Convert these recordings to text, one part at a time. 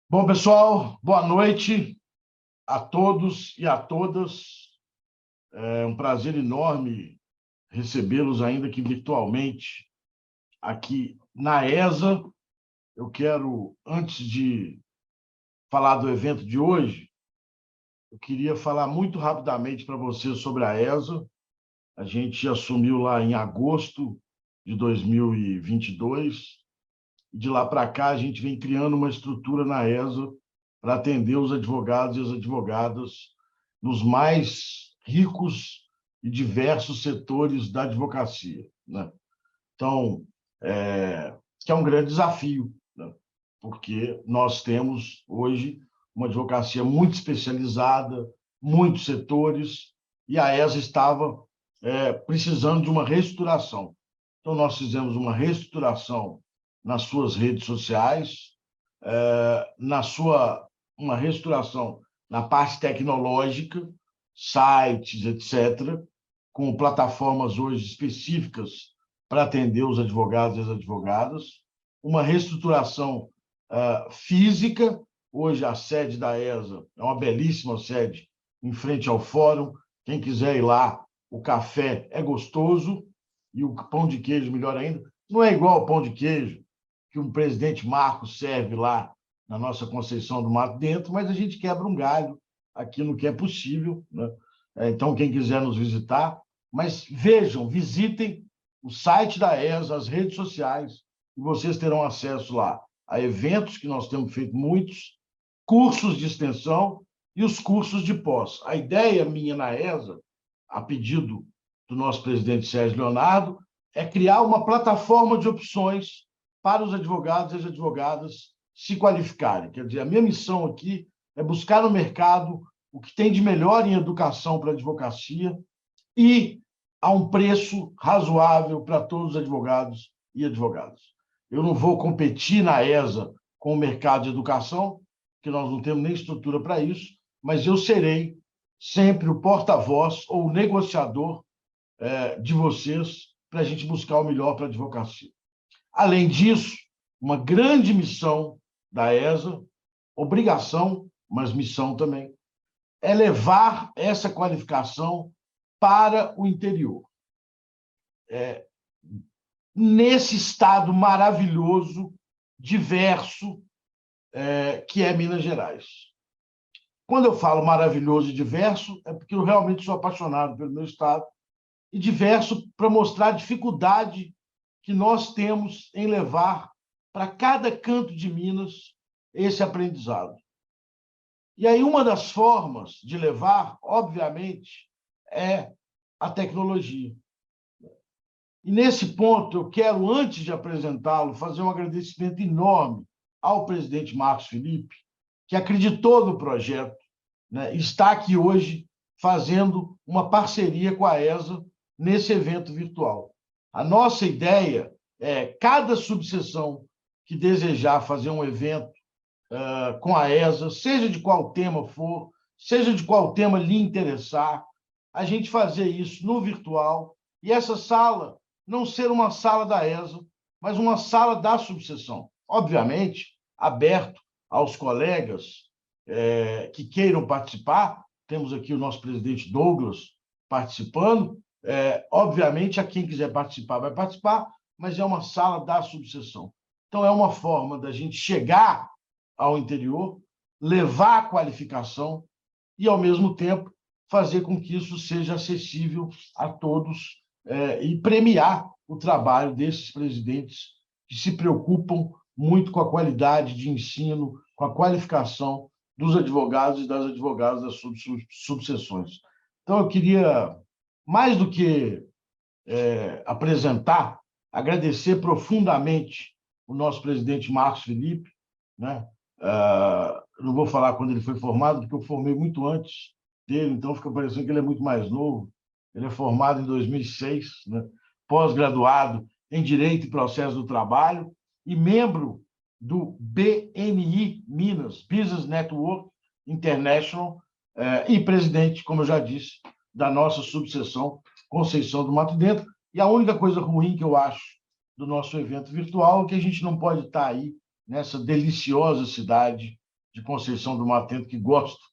Bom, pessoal, boa noite a todos e a todas. É um prazer enorme recebê-los, ainda que virtualmente, aqui na ESA. Eu quero, antes de falar do evento de hoje, eu queria falar muito rapidamente para vocês sobre a ESA. A gente assumiu lá em agosto de 2022, e de lá para cá a gente vem criando uma estrutura na ESA para atender os advogados e as advogadas nos mais ricos e diversos setores da advocacia, né? Então, que é um grande desafio, né? Porque nós temos hoje uma advocacia muito especializada, muitos setores, e a ESA estava precisando de uma reestruturação. Então, nós fizemos uma reestruturação nas suas redes sociais, uma reestruturação na parte tecnológica, sites, etc., com plataformas hoje específicas para atender os advogados e as advogadas, uma reestruturação física. Hoje a sede da ESA é uma belíssima sede em frente ao fórum. Quem quiser ir lá, o café é gostoso e o pão de queijo melhor ainda. Não é igual ao pão de queijo que um presidente Marcos serve lá na nossa Conceição do Mato Dentro, mas a gente quebra um galho aqui no que é possível, né? Então, quem quiser nos visitar, mas vejam, visitem o site da ESA, as redes sociais, e vocês terão acesso lá a eventos, que nós temos feito muitos, cursos de extensão e os cursos de pós. A ideia minha na ESA, a pedido do nosso presidente Sérgio Leonardo, é criar uma plataforma de opções para os advogados e as advogadas se qualificarem. Quer dizer, a minha missão aqui é buscar no mercado o que tem de melhor em educação para a advocacia e a um preço razoável para todos os advogados e advogadas. Eu não vou competir na ESA com o mercado de educação, que nós não temos nem estrutura para isso, mas eu serei sempre o porta-voz ou o negociador de vocês para a gente buscar o melhor para a advocacia. Além disso, uma grande missão da ESA, obrigação, mas missão também, é levar essa qualificação para o interior. Nesse estado maravilhoso, diverso, que é Minas Gerais. Quando eu falo maravilhoso e diverso, é porque eu realmente sou apaixonado pelo meu estado, e diverso para mostrar a dificuldade que nós temos em levar para cada canto de Minas esse aprendizado. E aí, uma das formas de levar, obviamente, é a tecnologia. E nesse ponto, eu quero, antes de apresentá-lo, fazer um agradecimento enorme ao presidente Marcos Felipe, que acreditou no projeto, né, e está aqui hoje fazendo uma parceria com a ESA nesse evento virtual. A nossa ideia é cada subseção que desejar fazer um evento com a ESA, seja de qual tema for, seja de qual tema lhe interessar, a gente fazer isso no virtual, e essa sala não ser uma sala da ESA, mas uma sala da subseção. Obviamente, aberto aos colegas que queiram participar. Temos aqui o nosso presidente Douglas participando. Obviamente, a quem quiser participar, vai participar, mas é uma sala da subseção. Então, é uma forma da gente chegar ao interior, levar a qualificação e, ao mesmo tempo, fazer com que isso seja acessível a todos e premiar o trabalho desses presidentes que se preocupam muito com a qualidade de ensino, com a qualificação dos advogados e das advogadas das subseções. Então, eu queria, mais do que apresentar, agradecer profundamente o nosso presidente Marcos Felipe, né? Não vou falar quando ele foi formado, porque eu formei muito antes dele, então fica parecendo que ele é muito mais novo. Ele é formado em 2006, né? Pós-graduado em Direito e Processo do Trabalho e membro do BNI Minas, Business Network International, e presidente, como eu já disse, da nossa subseção Conceição do Mato Dentro. E a única coisa ruim que eu acho do nosso evento virtual é que a gente não pode estar aí nessa deliciosa cidade de Conceição do Mato Dentro, que gosto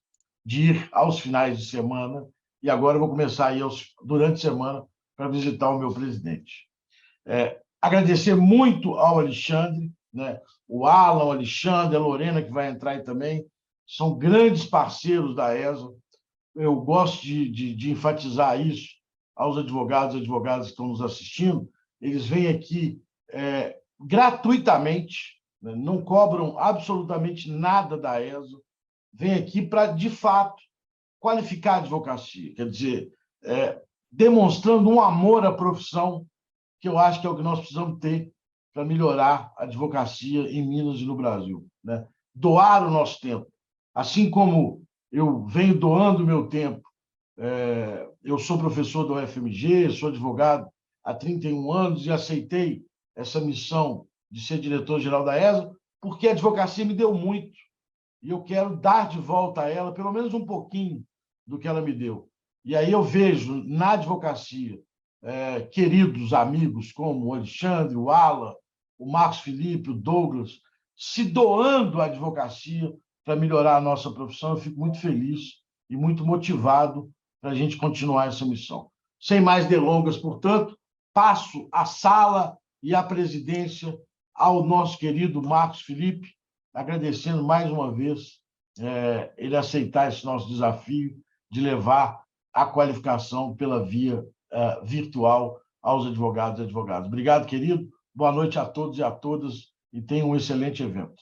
de ir aos finais de semana, e agora eu vou começar a ir durante a semana para visitar o meu presidente. Agradecer muito ao Alexandre, né? O Alan, o Alexandre, a Lorena, que vai entrar aí também, são grandes parceiros da ESA. Eu gosto de enfatizar isso aos advogados e advogadas que estão nos assistindo. Eles vêm aqui gratuitamente, né? Não cobram absolutamente nada da ESA, vêm aqui para, de fato, qualificar a advocacia, quer dizer, demonstrando um amor à profissão, que eu acho que é o que nós precisamos ter para melhorar a advocacia em Minas e no Brasil, né? Doar o nosso tempo. Assim como eu venho doando o meu tempo, eu sou professor da UFMG, sou advogado há 31 anos e aceitei essa missão de ser diretor-geral da ESA, porque a advocacia me deu muito e eu quero dar de volta a ela pelo menos um pouquinho do que ela me deu. E aí eu vejo na advocacia queridos amigos como o Alexandre, o Alan, o Marcos Felipe, o Douglas, se doando à advocacia para melhorar a nossa profissão. Eu fico muito feliz e muito motivado para a gente continuar essa missão. Sem mais delongas, portanto, passo a sala e a presidência ao nosso querido Marcos Felipe, agradecendo mais uma vez ele aceitar esse nosso desafio de levar a qualificação pela via virtual aos advogados e advogadas. Obrigado, querido. Boa noite a todos e a todas e tenham um excelente evento.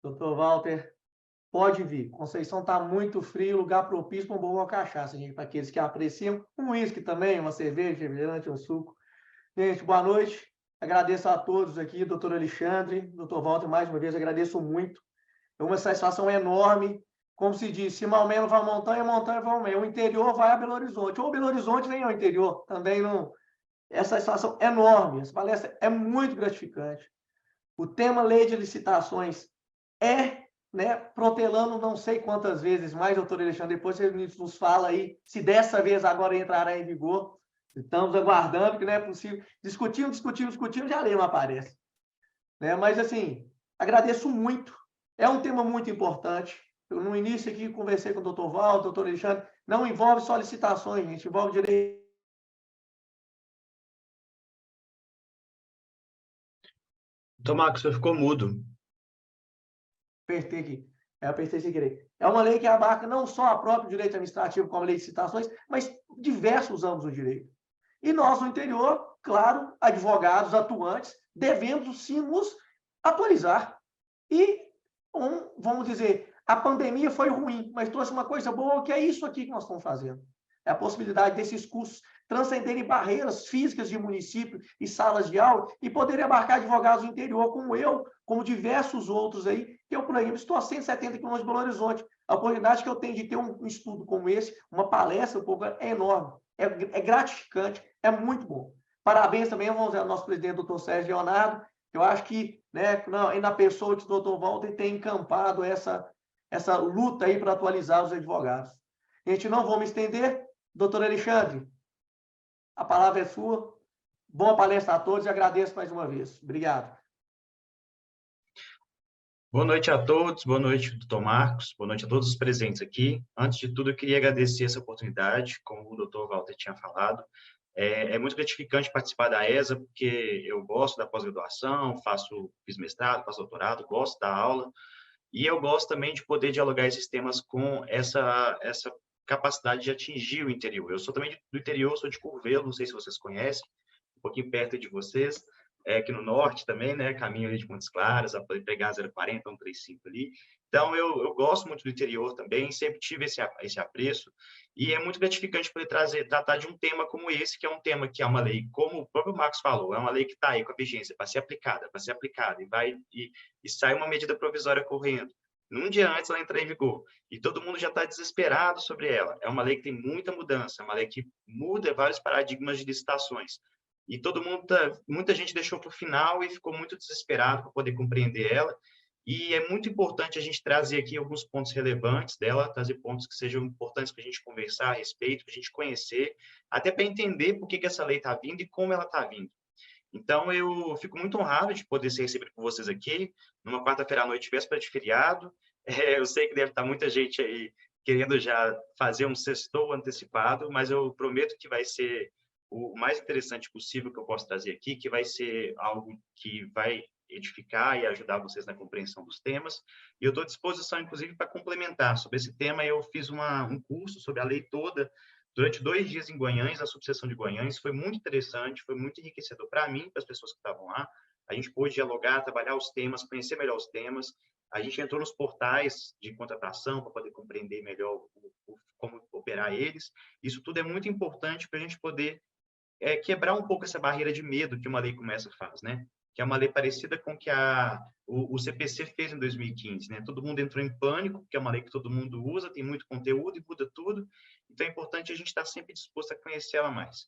Doutor Walter, pode vir. Conceição está muito frio, lugar propício para uma boa cachaça, gente, para aqueles que apreciam. Um uísque também, uma cerveja, refrigerante, um suco. Gente, boa noite. Agradeço a todos aqui, doutor Alexandre, doutor Walter, mais uma vez, agradeço muito. É uma satisfação enorme. Como se diz, se Maomé não vai à montanha, a montanha vai ao Maomé. O interior vai a Belo Horizonte. Ou Belo Horizonte vem ao interior. Também não... Essa satisfação enorme. Essa palestra é muito gratificante. O tema lei de licitações né, protelando não sei quantas vezes mais, doutor Alexandre, depois você nos fala aí se dessa vez agora entrará em vigor. Estamos aguardando, que não é possível. Discutindo, já a lei não aparece. Né? Mas, assim, agradeço muito. É um tema muito importante. Eu, no início aqui, conversei com o doutor Walter, doutor Alexandre, não envolve só licitações, gente, envolve direito. Então, Marcos, você ficou mudo. Apertei aqui. Apertei sem querer. É uma lei que abarca não só o próprio direito administrativo, como a lei de citações, mas diversos âmbitos do direito. E nós, no interior, claro, advogados atuantes, devemos sim nos atualizar. E, vamos dizer, a pandemia foi ruim, mas trouxe uma coisa boa, que é isso aqui que nós estamos fazendo. É a possibilidade desses cursos transcenderem barreiras físicas de município e salas de aula e poderem abarcar advogados do interior, como eu, como diversos outros aí, que eu, por exemplo, estou a 170 quilômetros de Belo Horizonte. A oportunidade que eu tenho de ter um estudo como esse, uma palestra, é enorme, é gratificante, é muito bom. Parabéns também ao nosso presidente, doutor Sérgio Leonardo. Eu acho que, né, na pessoa do doutor Walter, tem encampado essa luta aí para atualizar os advogados. Gente, não vou me estender. Doutor Alexandre, a palavra é sua. Boa palestra a todos e agradeço mais uma vez. Obrigado. Boa noite a todos, boa noite, doutor Marcos, boa noite a todos os presentes aqui. Antes de tudo, eu queria agradecer essa oportunidade, como o doutor Walter tinha falado. É muito gratificante participar da ESA, porque eu gosto da pós-graduação, fiz mestrado, faço doutorado, gosto da aula, e eu gosto também de poder dialogar esses temas com essa capacidade de atingir o interior. Eu sou também do interior, sou de Curvelo, não sei se vocês conhecem, um pouquinho perto de vocês, aqui no norte também, né, caminho ali de Montes Claros, a poder pegar 040, 135 ali. Então, eu gosto muito do interior também, sempre tive esse apreço, e é muito gratificante poder tratar de um tema como esse, que é um tema que é uma lei, como o próprio Marcos falou, é uma lei que está aí com a vigência para ser aplicada, e sai uma medida provisória correndo. Num dia antes ela entrar em vigor, e todo mundo já está desesperado sobre ela. É uma lei que tem muita mudança, é uma lei que muda vários paradigmas de licitações. E muita gente deixou para o final e ficou muito desesperado para poder compreender ela. E é muito importante a gente trazer aqui alguns pontos relevantes dela, trazer pontos que sejam importantes para a gente conversar a respeito, para a gente conhecer, até para entender por que essa lei está vindo e como ela está vindo. Então, eu fico muito honrado de poder ser recebido por vocês aqui, numa quarta-feira à noite, véspera de feriado. Eu sei que deve estar muita gente aí querendo já fazer um sextou antecipado, mas eu prometo que vai ser o mais interessante possível que eu posso trazer aqui, que vai ser algo que vai edificar e ajudar vocês na compreensão dos temas. E eu estou à disposição, inclusive, para complementar. Sobre esse tema, eu fiz um curso sobre a lei toda, durante 2 dias em Guanhães, na subseção de Guanhães. Foi muito interessante, foi muito enriquecedor para mim, para as pessoas que estavam lá. A gente pôde dialogar, trabalhar os temas, conhecer melhor os temas. A gente entrou nos portais de contratação para poder compreender melhor como operar eles. Isso tudo é muito importante para a gente poder quebrar um pouco essa barreira de medo que uma lei como essa faz, né? Que é uma lei parecida com o que o CPC fez em 2015, né? Todo mundo entrou em pânico, porque é uma lei que todo mundo usa, tem muito conteúdo e muda tudo. Então, é importante a gente estar sempre disposto a conhecer ela mais.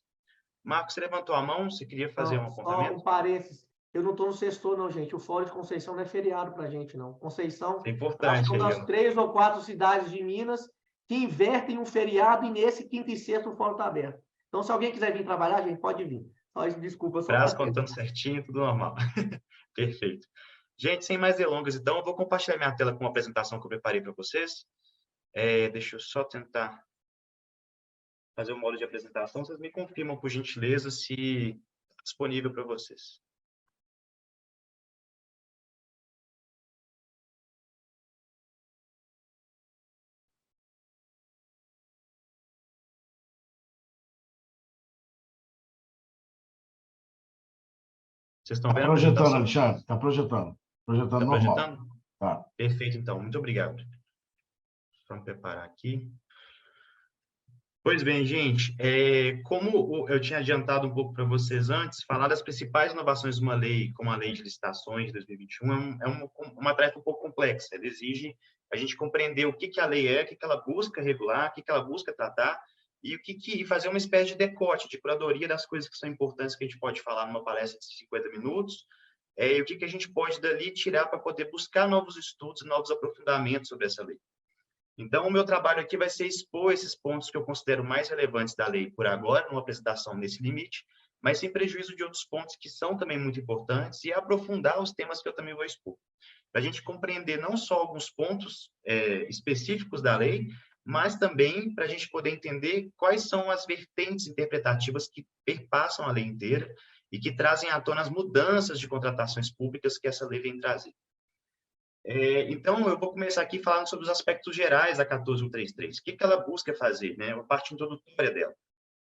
Marcos, você levantou a mão, você queria fazer um apontamento? Só um parênteses. Eu não estou no sextor, não, gente. O Fórum de Conceição não é feriado para a gente, não. Conceição, É acho que é importante uma aí, das ó. 3 ou 4 cidades de Minas que invertem um feriado e nesse quinta e sexta o Fórum está aberto. Então, se alguém quiser vir trabalhar, gente, pode vir. Só isso, desculpa, só Prazo para contando certinho, tudo normal. Perfeito. Gente, sem mais delongas, então, eu vou compartilhar minha tela com uma apresentação que eu preparei para vocês. Deixa eu só tentar fazer um modo de apresentação. Vocês me confirmam, por gentileza, se está disponível para vocês. Vocês estão vendo a projetando, apresentação? Alexandre, está projetando. Projetando Está normal. projetando? Tá. Perfeito, então. Muito obrigado. Vamos preparar aqui. Pois bem, gente, como eu tinha adiantado um pouco para vocês antes, falar das principais inovações de uma lei, como a Lei de Licitações de 2021, é uma tarefa um pouco complexa. Ela exige a gente compreender o que a lei é, o que ela busca regular, o que ela busca tratar, e fazer uma espécie de decote, de curadoria das coisas que são importantes que a gente pode falar numa palestra de 50 minutos, e o que a gente pode dali tirar para poder buscar novos estudos, novos aprofundamentos sobre essa lei. Então, o meu trabalho aqui vai ser expor esses pontos que eu considero mais relevantes da lei por agora, numa apresentação nesse limite, mas sem prejuízo de outros pontos que são também muito importantes e aprofundar os temas que eu também vou expor. Para a gente compreender não só alguns pontos específicos da lei, mas também para a gente poder entender quais são as vertentes interpretativas que perpassam a lei inteira e que trazem à tona as mudanças de contratações públicas que essa lei vem trazer. Então, eu vou começar aqui falando sobre os aspectos gerais da 14133. O que ela busca fazer, né? A parte introdutória dela.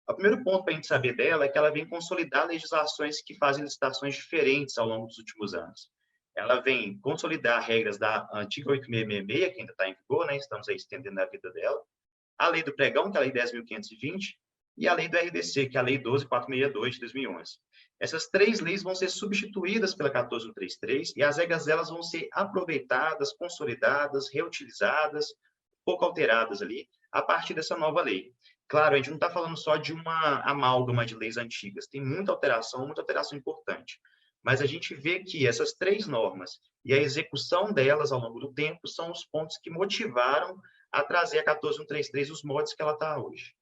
O primeiro ponto para a gente saber dela é que ela vem consolidar legislações que fazem licitações diferentes ao longo dos últimos anos. Ela vem consolidar regras da antiga 8666, que ainda está em vigor, né? Estamos aí estendendo a vida dela. A lei do pregão, que é a lei 10.520, e a lei do RDC, que é a lei 12.462 de 2011. Essas 3 leis vão ser substituídas pela 14133 e as regras delas vão ser aproveitadas, consolidadas, reutilizadas, pouco alteradas ali, a partir dessa nova lei. Claro, a gente não está falando só de uma amálgama de leis antigas, tem muita alteração importante. Mas a gente vê que essas 3 normas e a execução delas ao longo do tempo são os pontos que motivaram a trazer a 14133 os moldes que ela está hoje.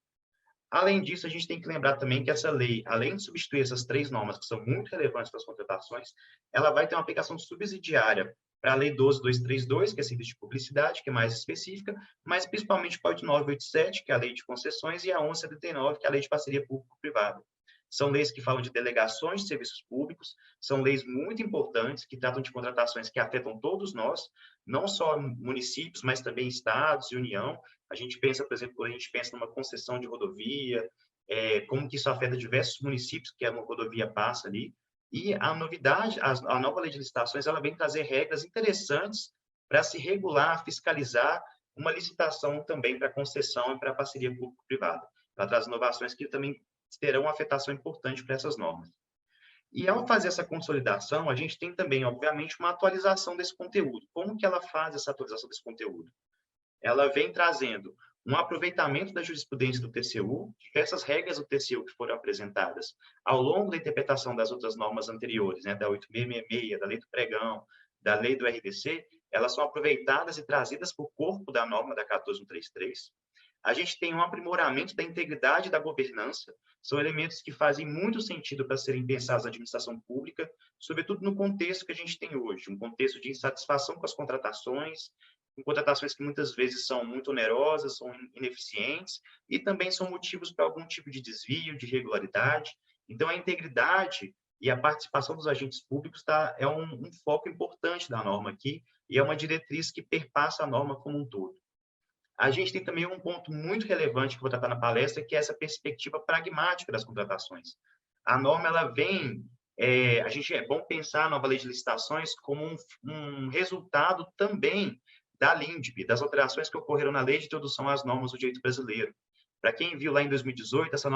Além disso, a gente tem que lembrar também que essa lei, além de substituir essas 3 normas que são muito relevantes para as contratações, ela vai ter uma aplicação subsidiária para a Lei 12.232, que é serviço de publicidade, que é mais específica, mas principalmente para a 8.987, que é a Lei de Concessões, e a 11.79, que é a Lei de Parceria Público-Privada. São leis que falam de delegações de serviços públicos, são leis muito importantes, que tratam de contratações que afetam todos nós, não só municípios, mas também estados e União. A gente pensa, por exemplo, quando a gente pensa numa concessão de rodovia, como que isso afeta diversos municípios que uma rodovia passa ali. E a novidade, a nova lei de licitações, ela vem trazer regras interessantes para se regular, fiscalizar uma licitação também para concessão e para parceria público-privada. Ela traz inovações que também terão uma afetação importante para essas normas. E ao fazer essa consolidação, a gente tem também, obviamente, uma atualização desse conteúdo. Como que ela faz essa atualização desse conteúdo? Ela vem trazendo um aproveitamento da jurisprudência do TCU, diversas regras do TCU que foram apresentadas ao longo da interpretação das outras normas anteriores, né, da 8666, da Lei do Pregão, da Lei do RDC, elas são aproveitadas e trazidas para o corpo da norma da 14133. A gente tem um aprimoramento da integridade da governança, são elementos que fazem muito sentido para serem pensados na administração pública, sobretudo no contexto que a gente tem hoje, um contexto de insatisfação com as contratações, com contratações que muitas vezes são muito onerosas, são ineficientes, e também são motivos para algum tipo de desvio, de irregularidade. Então, a integridade e a participação dos agentes públicos é um foco importante da norma aqui, e é uma diretriz que perpassa a norma como um todo. A gente tem também um ponto muito relevante que eu vou tratar na palestra, que é essa perspectiva pragmática das contratações. A norma, ela vem... é bom pensar a nova lei de licitações como um resultado também da LINDB, das alterações que ocorreram na Lei de Introdução às Normas do Direito Brasileiro. Para quem viu lá em 2018, essa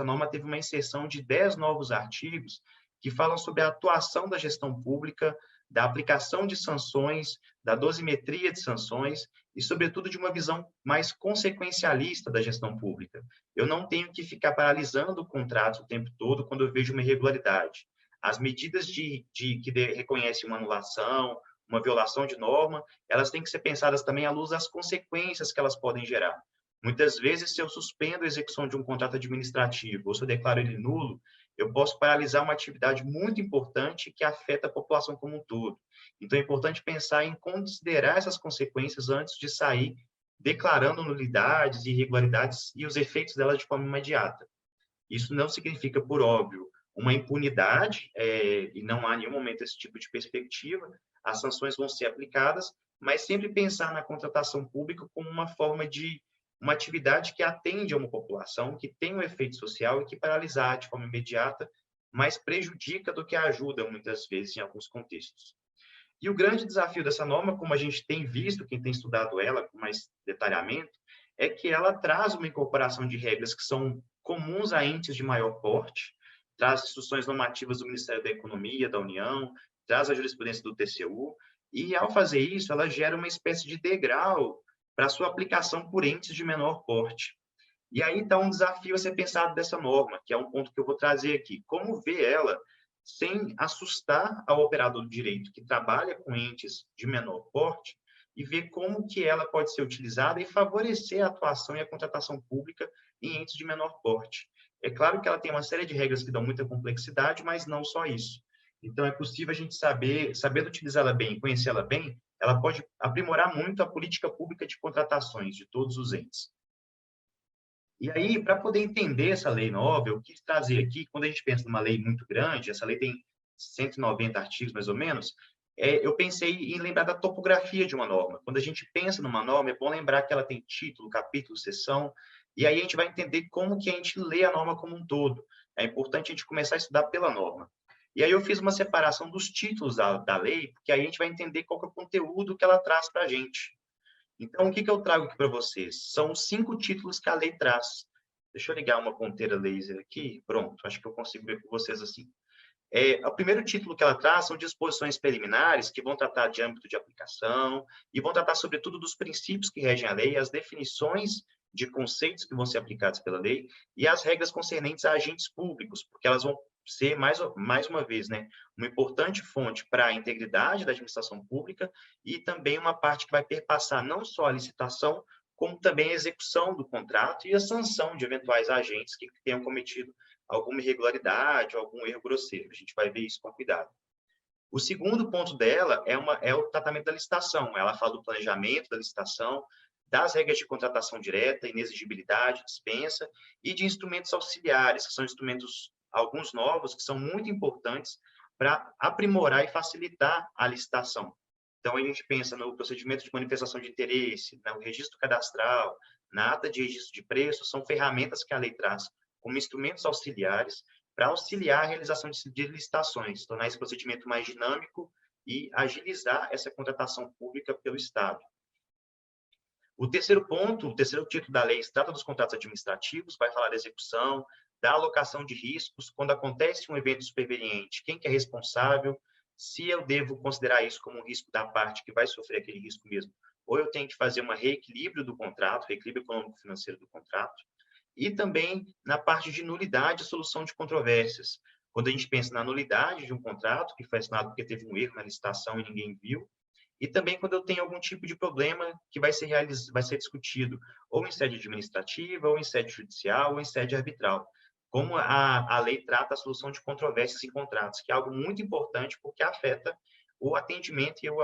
norma teve uma inserção de 10 novos artigos que falam sobre a atuação da gestão pública, da aplicação de sanções, da dosimetria de sanções e, sobretudo, de uma visão mais consequencialista da gestão pública. Eu não tenho que ficar paralisando o contrato o tempo todo quando eu vejo uma irregularidade. As medidas que reconhecem uma anulação, uma violação de norma, elas têm que ser pensadas também à luz das consequências que elas podem gerar. Muitas vezes, se eu suspendo a execução de um contrato administrativo ou se eu declaro ele nulo, eu posso paralisar uma atividade muito importante que afeta a população como um todo. Então, é importante pensar em considerar essas consequências antes de sair declarando nulidades e irregularidades e os efeitos delas de forma imediata. Isso não significa, por óbvio, uma impunidade, e não há em nenhum momento esse tipo de perspectiva. As sanções vão ser aplicadas, mas sempre pensar na contratação pública como uma forma de uma atividade que atende a uma população, que tem um efeito social e que paralisar de forma imediata, mais prejudica do que ajuda, muitas vezes, em alguns contextos. E o grande desafio dessa norma, como a gente tem visto, quem tem estudado ela com mais detalhamento, é que ela traz uma incorporação de regras que são comuns a entes de maior porte, traz instruções normativas do Ministério da Economia, da União, traz a jurisprudência do TCU, e, ao fazer isso, ela gera uma espécie de degrau para sua aplicação por entes de menor porte. E aí está um desafio a ser pensado dessa norma, que é um ponto que eu vou trazer aqui. Como ver ela sem assustar ao operador do direito que trabalha com entes de menor porte e ver como que ela pode ser utilizada e favorecer a atuação e a contratação pública em entes de menor porte. É claro que ela tem uma série de regras que dão muita complexidade, mas não só isso. Então, é possível a gente saber utilizá-la bem, conhecê-la bem, ela pode aprimorar muito a política pública de contratações de todos os entes. E aí, para poder entender essa lei nova, eu quis trazer aqui, quando a gente pensa numa lei muito grande, essa lei tem 190 artigos, mais ou menos, eu pensei em lembrar da topografia de uma norma. Quando a gente pensa numa norma, é bom lembrar que ela tem título, capítulo, seção, e aí a gente vai entender como que a gente lê a norma como um todo. É importante a gente começar a estudar pela norma. E aí eu fiz uma separação dos títulos da lei, porque aí a gente vai entender qual que é o conteúdo que ela traz para a gente. Então, o que eu trago aqui para vocês? São 5 títulos que a lei traz. Deixa eu ligar uma ponteira laser aqui. Pronto, acho que eu consigo ver com vocês assim. O primeiro título que ela traz são disposições preliminares, que vão tratar de âmbito de aplicação e vão tratar, sobretudo, dos princípios que regem a lei, as definições de conceitos que vão ser aplicados pela lei e as regras concernentes a agentes públicos, porque elas vão ser, mais uma vez, né, uma importante fonte para a integridade da administração pública e também uma parte que vai perpassar não só a licitação, como também a execução do contrato e a sanção de eventuais agentes que tenham cometido alguma irregularidade ou algum erro grosseiro. A gente vai ver isso com cuidado. O segundo ponto dela é o tratamento da licitação. Ela fala do planejamento da licitação, das regras de contratação direta, inexigibilidade, dispensa e de instrumentos auxiliares, que são instrumentos, alguns novos, que são muito importantes para aprimorar e facilitar a licitação. Então, a gente pensa no procedimento de manifestação de interesse, no registro cadastral, na ata de registro de preço, são ferramentas que a lei traz como instrumentos auxiliares para auxiliar a realização de licitações, tornar esse procedimento mais dinâmico e agilizar essa contratação pública pelo Estado. O terceiro ponto, o terceiro título da lei, trata dos contratos administrativos, vai falar da execução, da alocação de riscos, quando acontece um evento superveniente, quem que é responsável, se eu devo considerar isso como um risco da parte que vai sofrer aquele risco mesmo, ou eu tenho que fazer um reequilíbrio do contrato, reequilíbrio econômico-financeiro do contrato, e também na parte de nulidade e solução de controvérsias. Quando a gente pensa na nulidade de um contrato que foi assinado porque teve um erro na licitação e ninguém viu, e também quando eu tenho algum tipo de problema que vai ser discutido ou em sede administrativa, ou em sede judicial, ou em sede arbitral. Como a lei trata a solução de controvérsias em contratos, que é algo muito importante porque afeta o atendimento e o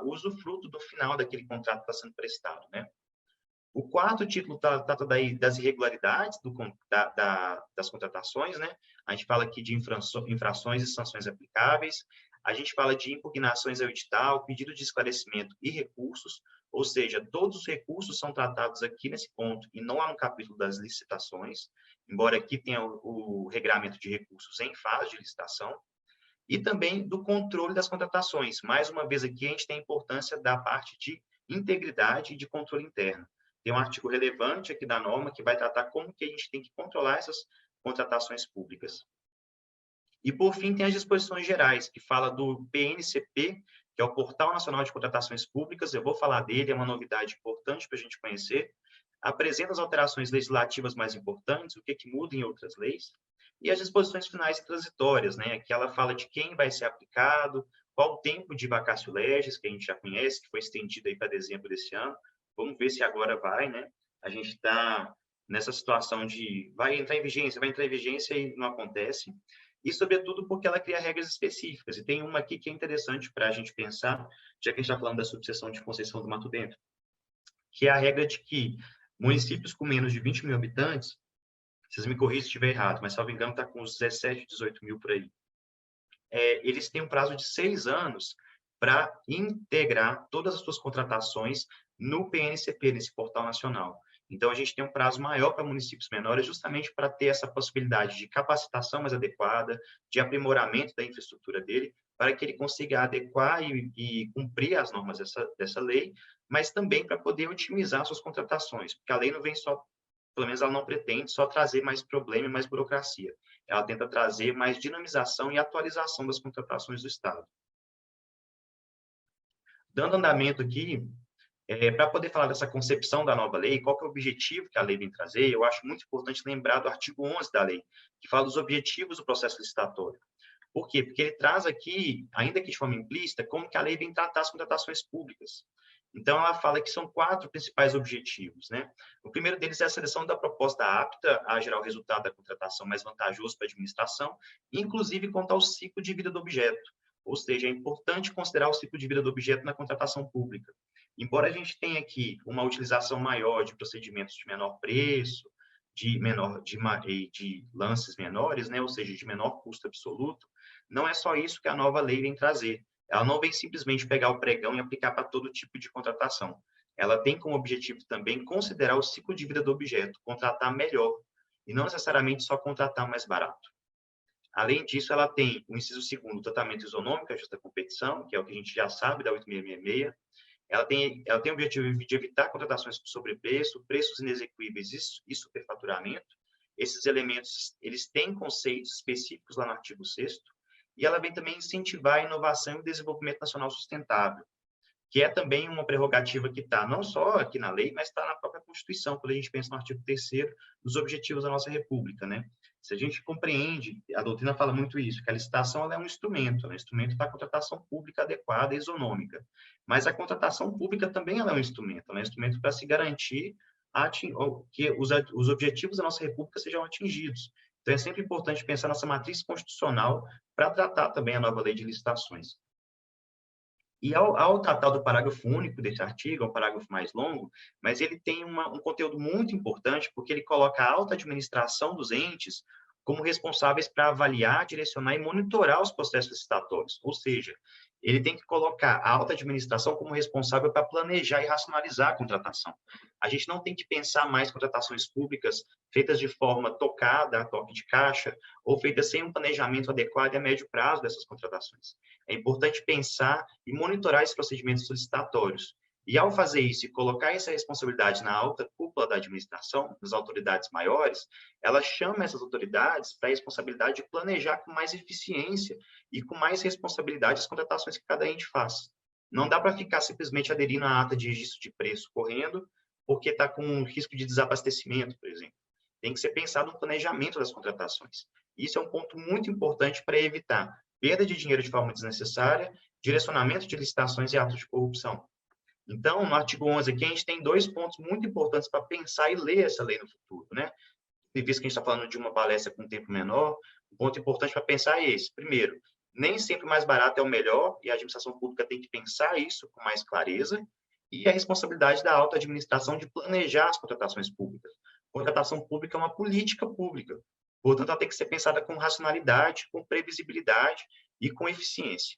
usufruto do final daquele contrato que está sendo prestado, né? O quarto título trata das irregularidades das contratações, né? A gente fala aqui de infrações e sanções aplicáveis, a gente fala de impugnações ao edital, pedido de esclarecimento e recursos, ou seja, todos os recursos são tratados aqui nesse ponto e não há no capítulo das licitações, embora aqui tenha o regramento de recursos em fase de licitação, e também do controle das contratações. Mais uma vez aqui a gente tem a importância da parte de integridade e de controle interno. Tem um artigo relevante aqui da norma que vai tratar como que a gente tem que controlar essas contratações públicas. E, por fim, tem as disposições gerais, que fala do PNCP, que é o Portal Nacional de Contratações Públicas. Eu vou falar dele, é uma novidade importante para a gente conhecer. Apresenta as alterações legislativas mais importantes, o que muda em outras leis, e as disposições finais e transitórias, né? Que ela fala de quem vai ser aplicado, qual o tempo de vacatio legis, que a gente já conhece, que foi estendido aí para dezembro desse ano. Vamos ver se agora vai, né? A gente está nessa situação de vai entrar em vigência e não acontece. E, sobretudo, porque ela cria regras específicas. E tem uma aqui que é interessante para a gente pensar, já que a gente está falando da subseção de Conceição do Mato Dentro, que é a regra de que municípios com menos de 20 mil habitantes, vocês me corrigem se estiver errado, mas, salvo engano, está com uns 17, 18 mil por aí. Eles têm um prazo de 6 anos para integrar todas as suas contratações no PNCP, nesse portal nacional. Então, a gente tem um prazo maior para municípios menores, justamente para ter essa possibilidade de capacitação mais adequada, de aprimoramento da infraestrutura dele, para que ele consiga adequar e cumprir as normas dessa lei, mas também para poder otimizar suas contratações, porque a lei não vem só, pelo menos ela não pretende só trazer mais problema e mais burocracia. Ela tenta trazer mais dinamização e atualização das contratações do Estado. Dando andamento aqui, para poder falar dessa concepção da nova lei, qual que é o objetivo que a lei vem trazer, eu acho muito importante lembrar do artigo 11 da lei, que fala dos objetivos do processo licitatório. Por quê? Porque ele traz aqui, ainda que de forma implícita, como que a lei vem tratar as contratações públicas. Então, ela fala que são 4 principais objetivos, né? O primeiro deles é a seleção da proposta apta a gerar o resultado da contratação mais vantajoso para a administração, inclusive contar o ciclo de vida do objeto. Ou seja, é importante considerar o ciclo de vida do objeto na contratação pública. Embora a gente tenha aqui uma utilização maior de procedimentos de menor preço, de lances menores, né? Ou seja, de menor custo absoluto, não é só isso que a nova lei vem trazer. Ela não vem simplesmente pegar o pregão e aplicar para todo tipo de contratação. Ela tem como objetivo também considerar o ciclo de vida do objeto, contratar melhor, e não necessariamente só contratar mais barato. Além disso, ela tem o inciso 2º, tratamento isonômico, a justa competição, que é o que a gente já sabe da 8666. Ela tem o objetivo de evitar contratações por sobrepreço, preços inexequíveis e superfaturamento. Esses elementos, eles têm conceitos específicos lá no artigo 6º, e ela vem também incentivar a inovação e o desenvolvimento nacional sustentável, que é também uma prerrogativa que está não só aqui na lei, mas está na própria Constituição, quando a gente pensa no artigo 3º, dos objetivos da nossa República, né? Se a gente compreende, a doutrina fala muito isso, que a licitação ela é um instrumento para a contratação pública adequada e isonômica. Mas a contratação pública também ela é um instrumento para se garantir que os objetivos da nossa República sejam atingidos. Então, é sempre importante pensar nessa matriz constitucional para tratar também a nova lei de licitações. E ao tratar do parágrafo único desse artigo, é um parágrafo mais longo, mas ele tem um conteúdo muito importante, porque ele coloca a alta administração dos entes como responsáveis para avaliar, direcionar e monitorar os processos licitatórios. Ou seja, ele tem que colocar a alta administração como responsável para planejar e racionalizar a contratação. A gente não tem que pensar mais contratações públicas feitas de forma tocada, a toque de caixa, ou feitas sem um planejamento adequado e a médio prazo dessas contratações. É importante pensar e monitorar esses procedimentos licitatórios. E, ao fazer isso e colocar essa responsabilidade na alta cúpula da administração, nas autoridades maiores, ela chama essas autoridades para a responsabilidade de planejar com mais eficiência e com mais responsabilidade as contratações que cada ente faz. Não dá para ficar simplesmente aderindo à ata de registro de preço correndo, porque está com um risco de desabastecimento, por exemplo. Tem que ser pensado no planejamento das contratações. Isso é um ponto muito importante para evitar perda de dinheiro de forma desnecessária, direcionamento de licitações e atos de corrupção. Então, no artigo 11 aqui, a gente tem 2 pontos muito importantes para pensar e ler essa lei no futuro, né? E visto que a gente está falando de uma palestra com tempo menor, um ponto importante para pensar é esse. Primeiro, nem sempre o mais barato é o melhor, e a administração pública tem que pensar isso com mais clareza, e a responsabilidade da alta administração de planejar as contratações públicas. Contratação pública é uma política pública, portanto, ela tem que ser pensada com racionalidade, com previsibilidade e com eficiência.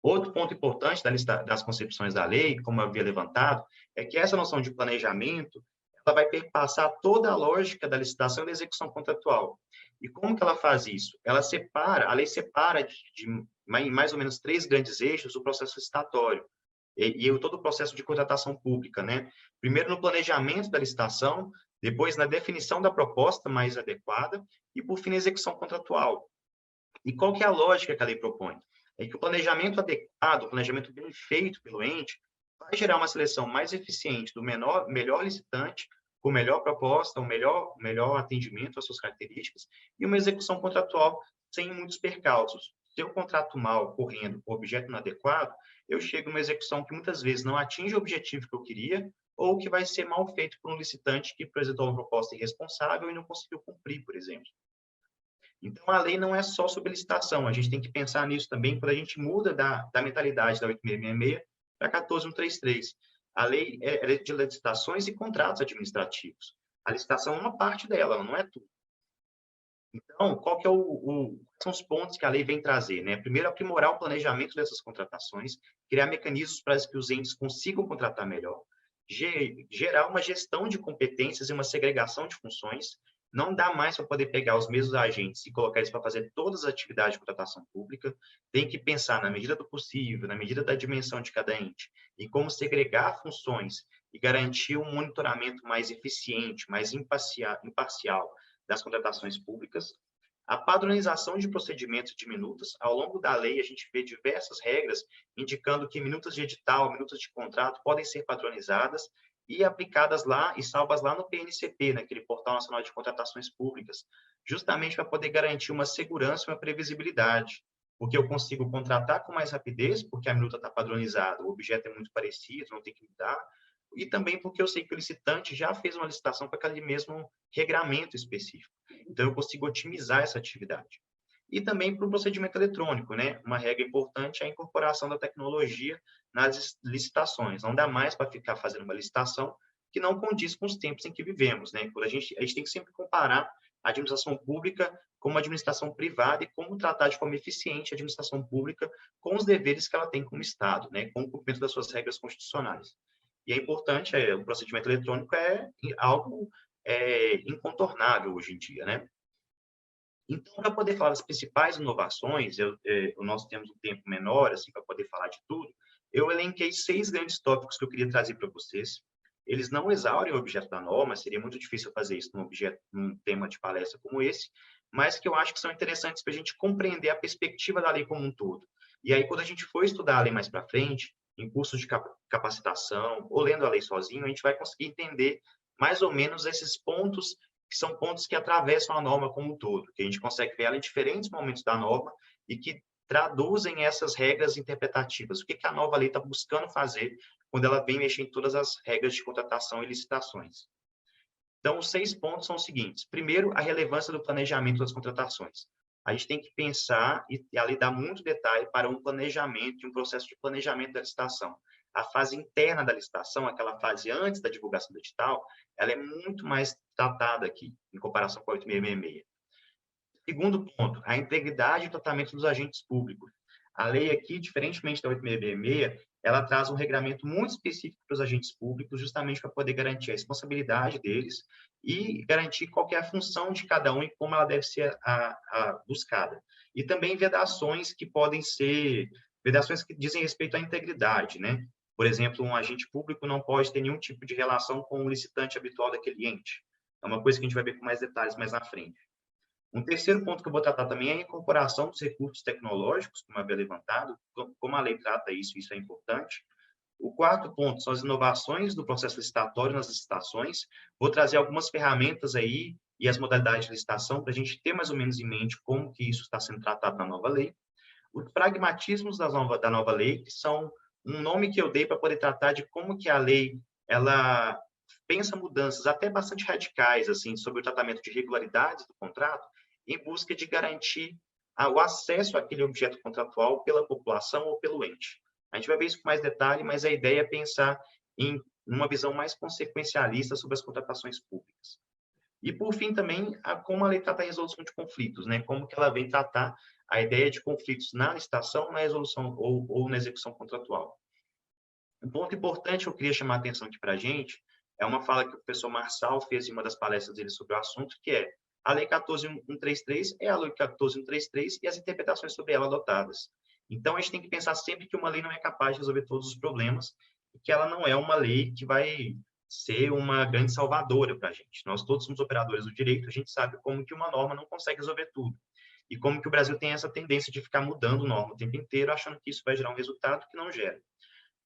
Outro ponto importante das concepções da lei, como eu havia levantado, é que essa noção de planejamento ela vai perpassar toda a lógica da licitação e da execução contratual. E como que ela faz isso? A lei separa em mais ou menos 3 grandes eixos o processo licitatório e todo o processo de contratação pública, né? Primeiro no planejamento da licitação, depois na definição da proposta mais adequada e, por fim, na execução contratual. E qual que é a lógica que a lei propõe? É que o planejamento adequado, o planejamento bem feito pelo ente, vai gerar uma seleção mais eficiente do melhor licitante, com melhor proposta, melhor atendimento às suas características, e uma execução contratual sem muitos percalços. Se eu contrato mal, correndo, com objeto inadequado, eu chego numa execução que muitas vezes não atinge o objetivo que eu queria, ou que vai ser mal feito por um licitante que apresentou uma proposta irresponsável e não conseguiu cumprir, por exemplo. Então, a lei não é só sobre licitação, a gente tem que pensar nisso também quando a gente muda da mentalidade da 8666 para 14133. A lei é de licitações e contratos administrativos. A licitação é uma parte dela, ela não é tudo. Então, qual que são os pontos que a lei vem trazer, né? Primeiro, aprimorar o planejamento dessas contratações, criar mecanismos para que os entes consigam contratar melhor, gerar uma gestão de competências e uma segregação de funções. Não dá mais para poder pegar os mesmos agentes e colocar eles para fazer todas as atividades de contratação pública. Tem que pensar na medida do possível, na medida da dimensão de cada ente, em como segregar funções e garantir um monitoramento mais eficiente, mais imparcial das contratações públicas. A padronização de procedimentos de minutas. Ao longo da lei, a gente vê diversas regras indicando que minutas de edital, minutas de contrato podem ser padronizadas e aplicadas lá e salvas lá no PNCP, naquele Portal Nacional de Contratações Públicas, justamente para poder garantir uma segurança e uma previsibilidade, porque eu consigo contratar com mais rapidez, porque a minuta está padronizada, o objeto é muito parecido, não tem que mudar, e também porque eu sei que o licitante já fez uma licitação com aquele mesmo regramento específico. Então, eu consigo otimizar essa atividade. E também para o procedimento eletrônico, né? Uma regra importante é a incorporação da tecnologia nas licitações. Não dá mais para ficar fazendo uma licitação que não condiz com os tempos em que vivemos, né? A gente tem que sempre comparar a administração pública com a administração privada e como tratar de forma eficiente a administração pública com os deveres que ela tem como Estado, né? Com o cumprimento das suas regras constitucionais. E é importante, o procedimento eletrônico é algo incontornável hoje em dia, né? Então, para poder falar das principais inovações, nós temos um tempo menor, assim, para poder falar de tudo, eu elenquei 6 grandes tópicos que eu queria trazer para vocês. Eles não exaurem o objeto da norma, seria muito difícil fazer isso num tema de palestra como esse, mas que eu acho que são interessantes para a gente compreender a perspectiva da lei como um todo. E aí, quando a gente for estudar a lei mais para frente, em cursos de capacitação, ou lendo a lei sozinho, a gente vai conseguir entender mais ou menos esses pontos que são pontos que atravessam a norma como um todo, que a gente consegue ver ela em diferentes momentos da norma e que traduzem essas regras interpretativas. O que a nova lei está buscando fazer quando ela vem mexer em todas as regras de contratação e licitações. Então, os 6 pontos são os seguintes. Primeiro, a relevância do planejamento das contratações. A gente tem que pensar, e a lei dá muito detalhe para um planejamento e um processo de planejamento da licitação. A fase interna da licitação, aquela fase antes da divulgação do edital, ela é muito mais tratada aqui, em comparação com a 8666. Segundo ponto, a integridade e o tratamento dos agentes públicos. A lei aqui, diferentemente da 8666, ela traz um regramento muito específico para os agentes públicos, justamente para poder garantir a responsabilidade deles e garantir qual que é a função de cada um e como ela deve ser buscada. E também vedações que podem ser, vedações que dizem respeito à integridade, né? Por exemplo, um agente público não pode ter nenhum tipo de relação com o licitante habitual daquele ente. É uma coisa que a gente vai ver com mais detalhes mais na frente. Um terceiro ponto que eu vou tratar também é a incorporação dos recursos tecnológicos, como havia levantado, como a lei trata isso é importante. O quarto ponto são as inovações do processo licitatório nas licitações. Vou trazer algumas ferramentas aí e as modalidades de licitação para a gente ter mais ou menos em mente como que isso está sendo tratado na nova lei. Os pragmatismos da nova lei, que são um nome que eu dei para poder tratar de como que a lei ela pensa mudanças até bastante radicais assim sobre o tratamento de irregularidades do contrato, em busca de garantir o acesso àquele objeto contratual pela população ou pelo ente. A gente vai ver isso com mais detalhe, mas a ideia é pensar em uma visão mais consequencialista sobre as contratações públicas. E, por fim, também, como a lei trata a resolução de conflitos, né? Como que ela vem tratar a ideia de conflitos na licitação, na resolução ou na execução contratual. Um ponto importante que eu queria chamar a atenção aqui para a gente é uma fala que o professor Marçal fez em uma das palestras dele sobre o assunto, que é a Lei 14.133 é a Lei 14.133 e as interpretações sobre ela adotadas. Então, a gente tem que pensar sempre que uma lei não é capaz de resolver todos os problemas e que ela não é uma lei que vai ser uma grande salvadora para a gente. Nós todos somos operadores do direito, a gente sabe como que uma norma não consegue resolver tudo. E como que o Brasil tem essa tendência de ficar mudando norma o tempo inteiro, achando que isso vai gerar um resultado que não gera.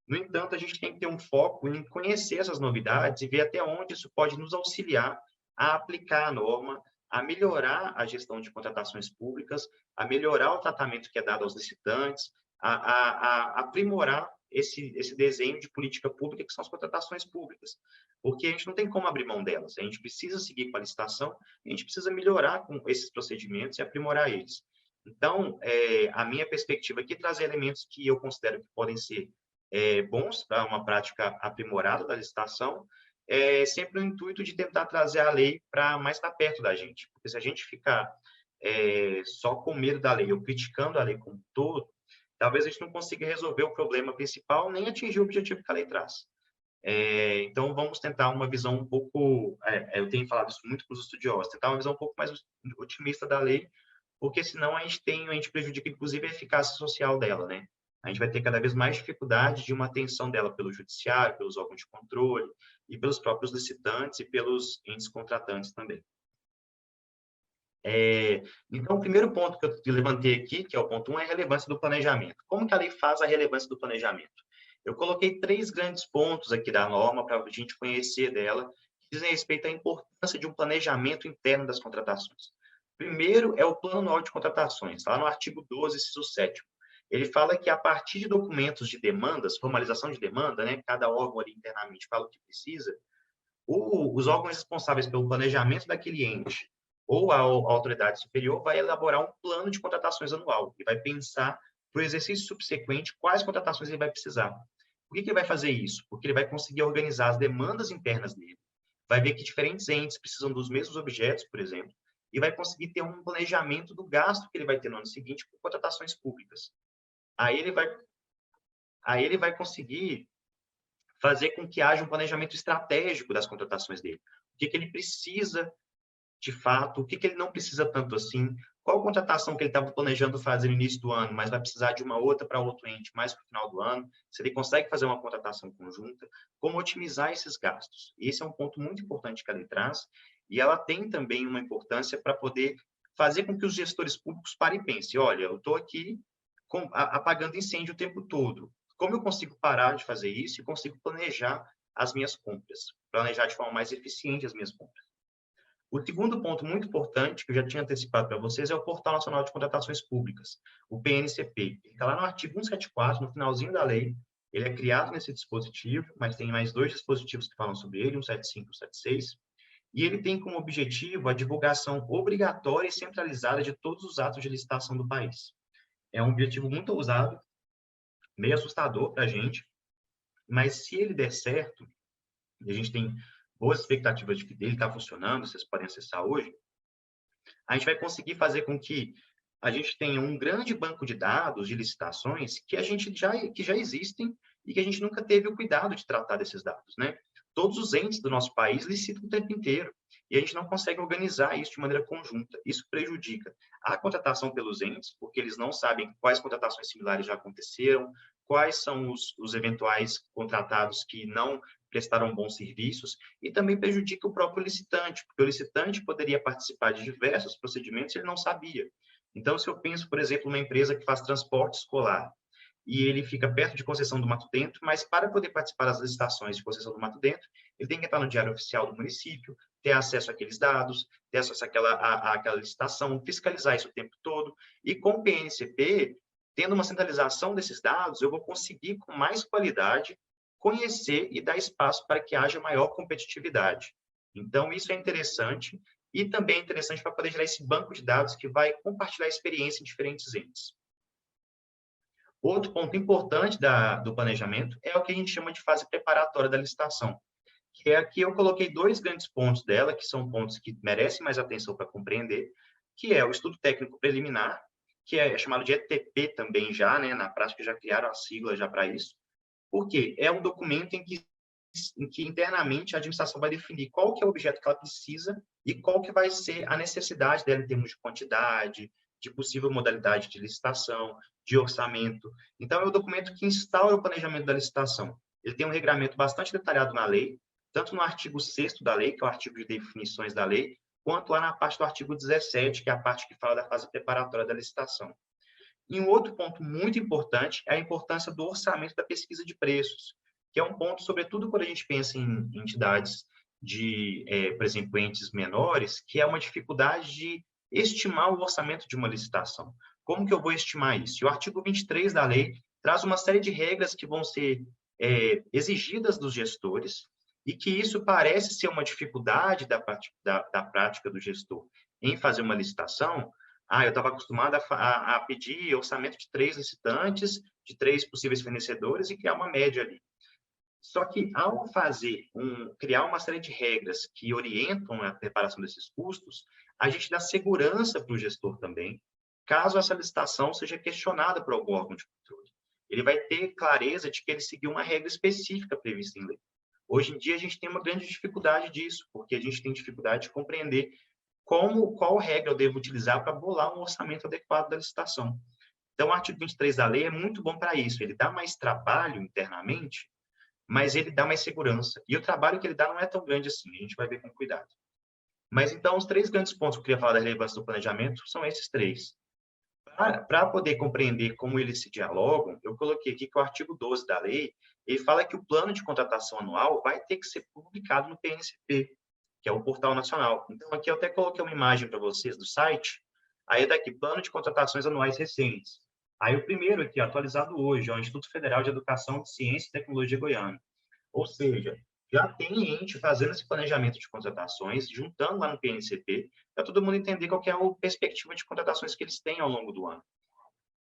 No entanto, a gente tem que ter um foco em conhecer essas novidades e ver até onde isso pode nos auxiliar a aplicar a norma, a melhorar a gestão de contratações públicas, a melhorar o tratamento que é dado aos licitantes, a aprimorar esse desenho de política pública que são as contratações públicas. Porque a gente não tem como abrir mão delas. A gente precisa seguir com a licitação, a gente precisa melhorar com esses procedimentos e aprimorar eles. Então, a minha perspectiva aqui é trazer elementos que eu considero que podem ser bons para uma prática aprimorada da licitação, sempre no intuito de tentar trazer a lei mais para perto da gente. Porque se a gente ficar só com medo da lei ou criticando a lei como um todo, talvez a gente não consiga resolver o problema principal nem atingir o objetivo que a lei traz. Então, vamos tentar uma visão um pouco... eu tenho falado isso muito para os estudiosos, tentar uma visão um pouco mais otimista da lei, porque senão a gente prejudica, inclusive, a eficácia social dela, né? A gente vai ter cada vez mais dificuldade de uma atenção dela pelo judiciário, pelos órgãos de controle, e pelos próprios licitantes e pelos entes contratantes também. Então, o primeiro ponto que eu levantei aqui, que é o ponto 1, é a relevância do planejamento. Como que a lei faz a relevância do planejamento? Eu coloquei 3 grandes pontos aqui da norma para a gente conhecer dela, que dizem respeito à importância de um planejamento interno das contratações. Primeiro é o Plano Anual de Contratações, lá no artigo 12, inciso 7º. Ele fala que, a partir de documentos de demandas, formalização de demanda, né, cada órgão ali internamente fala o que precisa, os órgãos responsáveis pelo planejamento daquele ente ou a autoridade superior vai elaborar um plano de contratações anual e vai pensar para o exercício subsequente quais contratações ele vai precisar. Por que ele vai fazer isso? Porque ele vai conseguir organizar as demandas internas dele, vai ver que diferentes entes precisam dos mesmos objetos, por exemplo, e vai conseguir ter um planejamento do gasto que ele vai ter no ano seguinte com contratações públicas. Aí ele vai conseguir fazer com que haja um planejamento estratégico das contratações dele. O que ele precisa, de fato, o que ele não precisa tanto assim, qual contratação que ele estava planejando fazer no início do ano, mas vai precisar de uma outra para outro ente mais para o final do ano, se ele consegue fazer uma contratação conjunta, como otimizar esses gastos. Esse é um ponto muito importante que ela traz, e ela tem também uma importância para poder fazer com que os gestores públicos parem e pensem, olha, eu estou aqui apagando incêndio o tempo todo. Como eu consigo parar de fazer isso e consigo planejar as minhas compras? Planejar de forma mais eficiente as minhas compras. O segundo ponto muito importante, que eu já tinha antecipado para vocês, é o Portal Nacional de Contratações Públicas, o PNCP. Ele está lá no artigo 174, no finalzinho da lei. Ele é criado nesse dispositivo, mas tem mais 2 dispositivos que falam sobre ele, 175 e 176. E ele tem como objetivo a divulgação obrigatória e centralizada de todos os atos de licitação do país. É um objetivo muito ousado, meio assustador para a gente, mas se ele der certo, e a gente tem boas expectativas de que ele está funcionando, vocês podem acessar hoje, a gente vai conseguir fazer com que a gente tenha um grande banco de dados de licitações que já existem e que a gente nunca teve o cuidado de tratar desses dados, né? Todos os entes do nosso país licitam o tempo inteiro e a gente não consegue organizar isso de maneira conjunta. Isso prejudica a contratação pelos entes, porque eles não sabem quais contratações similares já aconteceram, quais são os eventuais contratados que não prestaram bons serviços, e também prejudica o próprio licitante, porque o licitante poderia participar de diversos procedimentos e ele não sabia. Então, se eu penso, por exemplo, numa empresa que faz transporte escolar, e ele fica perto de Conceição do Mato Dentro, mas para poder participar das licitações de Conceição do Mato Dentro, ele tem que entrar no Diário Oficial do município, ter acesso àqueles dados, ter acesso àquela licitação, fiscalizar isso o tempo todo. E com o PNCP, tendo uma centralização desses dados, eu vou conseguir, com mais qualidade, conhecer e dar espaço para que haja maior competitividade. Então, isso é interessante e também é interessante para poder gerar esse banco de dados que vai compartilhar experiência em diferentes entes. Outro ponto importante do planejamento é o que a gente chama de fase preparatória da licitação, que é aqui eu coloquei 2 grandes pontos dela, que são pontos que merecem mais atenção para compreender, que é o estudo técnico preliminar, que é chamado de ETP também já, né? Na prática já criaram a sigla já para isso, porque é um documento em que internamente a administração vai definir qual que é o objeto que ela precisa e qual que vai ser a necessidade dela em termos de quantidade, de possível modalidade de licitação, de orçamento. Então, é o documento que instaura o planejamento da licitação. Ele tem um regramento bastante detalhado na lei, tanto no artigo 6º da lei, que é o artigo de definições da lei, quanto lá na parte do artigo 17, que é a parte que fala da fase preparatória da licitação. E um outro ponto muito importante é a importância do orçamento da pesquisa de preços, que é um ponto, sobretudo, quando a gente pensa em entidades por exemplo, entes menores, que é uma dificuldade de estimar o orçamento de uma licitação. Como que eu vou estimar isso? E o artigo 23 da lei traz uma série de regras que vão ser exigidas dos gestores e que isso parece ser uma dificuldade da prática do gestor em fazer uma licitação. Eu estava acostumado a pedir orçamento de 3 licitantes, de 3 possíveis fornecedores e criar uma média ali. Só que, ao criar uma série de regras que orientam a preparação desses custos, a gente dá segurança para o gestor também, caso essa licitação seja questionada por algum órgão de controle. Ele vai ter clareza de que ele seguiu uma regra específica prevista em lei. Hoje em dia, a gente tem uma grande dificuldade disso, porque a gente tem dificuldade de compreender qual regra eu devo utilizar para bolar um orçamento adequado da licitação. Então, o artigo 23 da lei é muito bom para isso. Ele dá mais trabalho internamente, mas ele dá mais segurança. E o trabalho que ele dá não é tão grande assim, a gente vai ver com cuidado. Mas, então, os 3 grandes pontos que eu queria falar da relevância do planejamento são esses 3. Para poder compreender como eles se dialogam, eu coloquei aqui que o artigo 12 da lei, ele fala que o plano de contratação anual vai ter que ser publicado no PNCP, que é o Portal Nacional. Então, aqui eu até coloquei uma imagem para vocês do site, aí daqui, plano de contratações anuais recentes. Aí o primeiro aqui, atualizado hoje, é o Instituto Federal de Educação, Ciência e Tecnologia Goiano. Ou seja, já tem ente fazendo esse planejamento de contratações, juntando lá no PNCP, para todo mundo entender qual que é a perspectiva de contratações que eles têm ao longo do ano.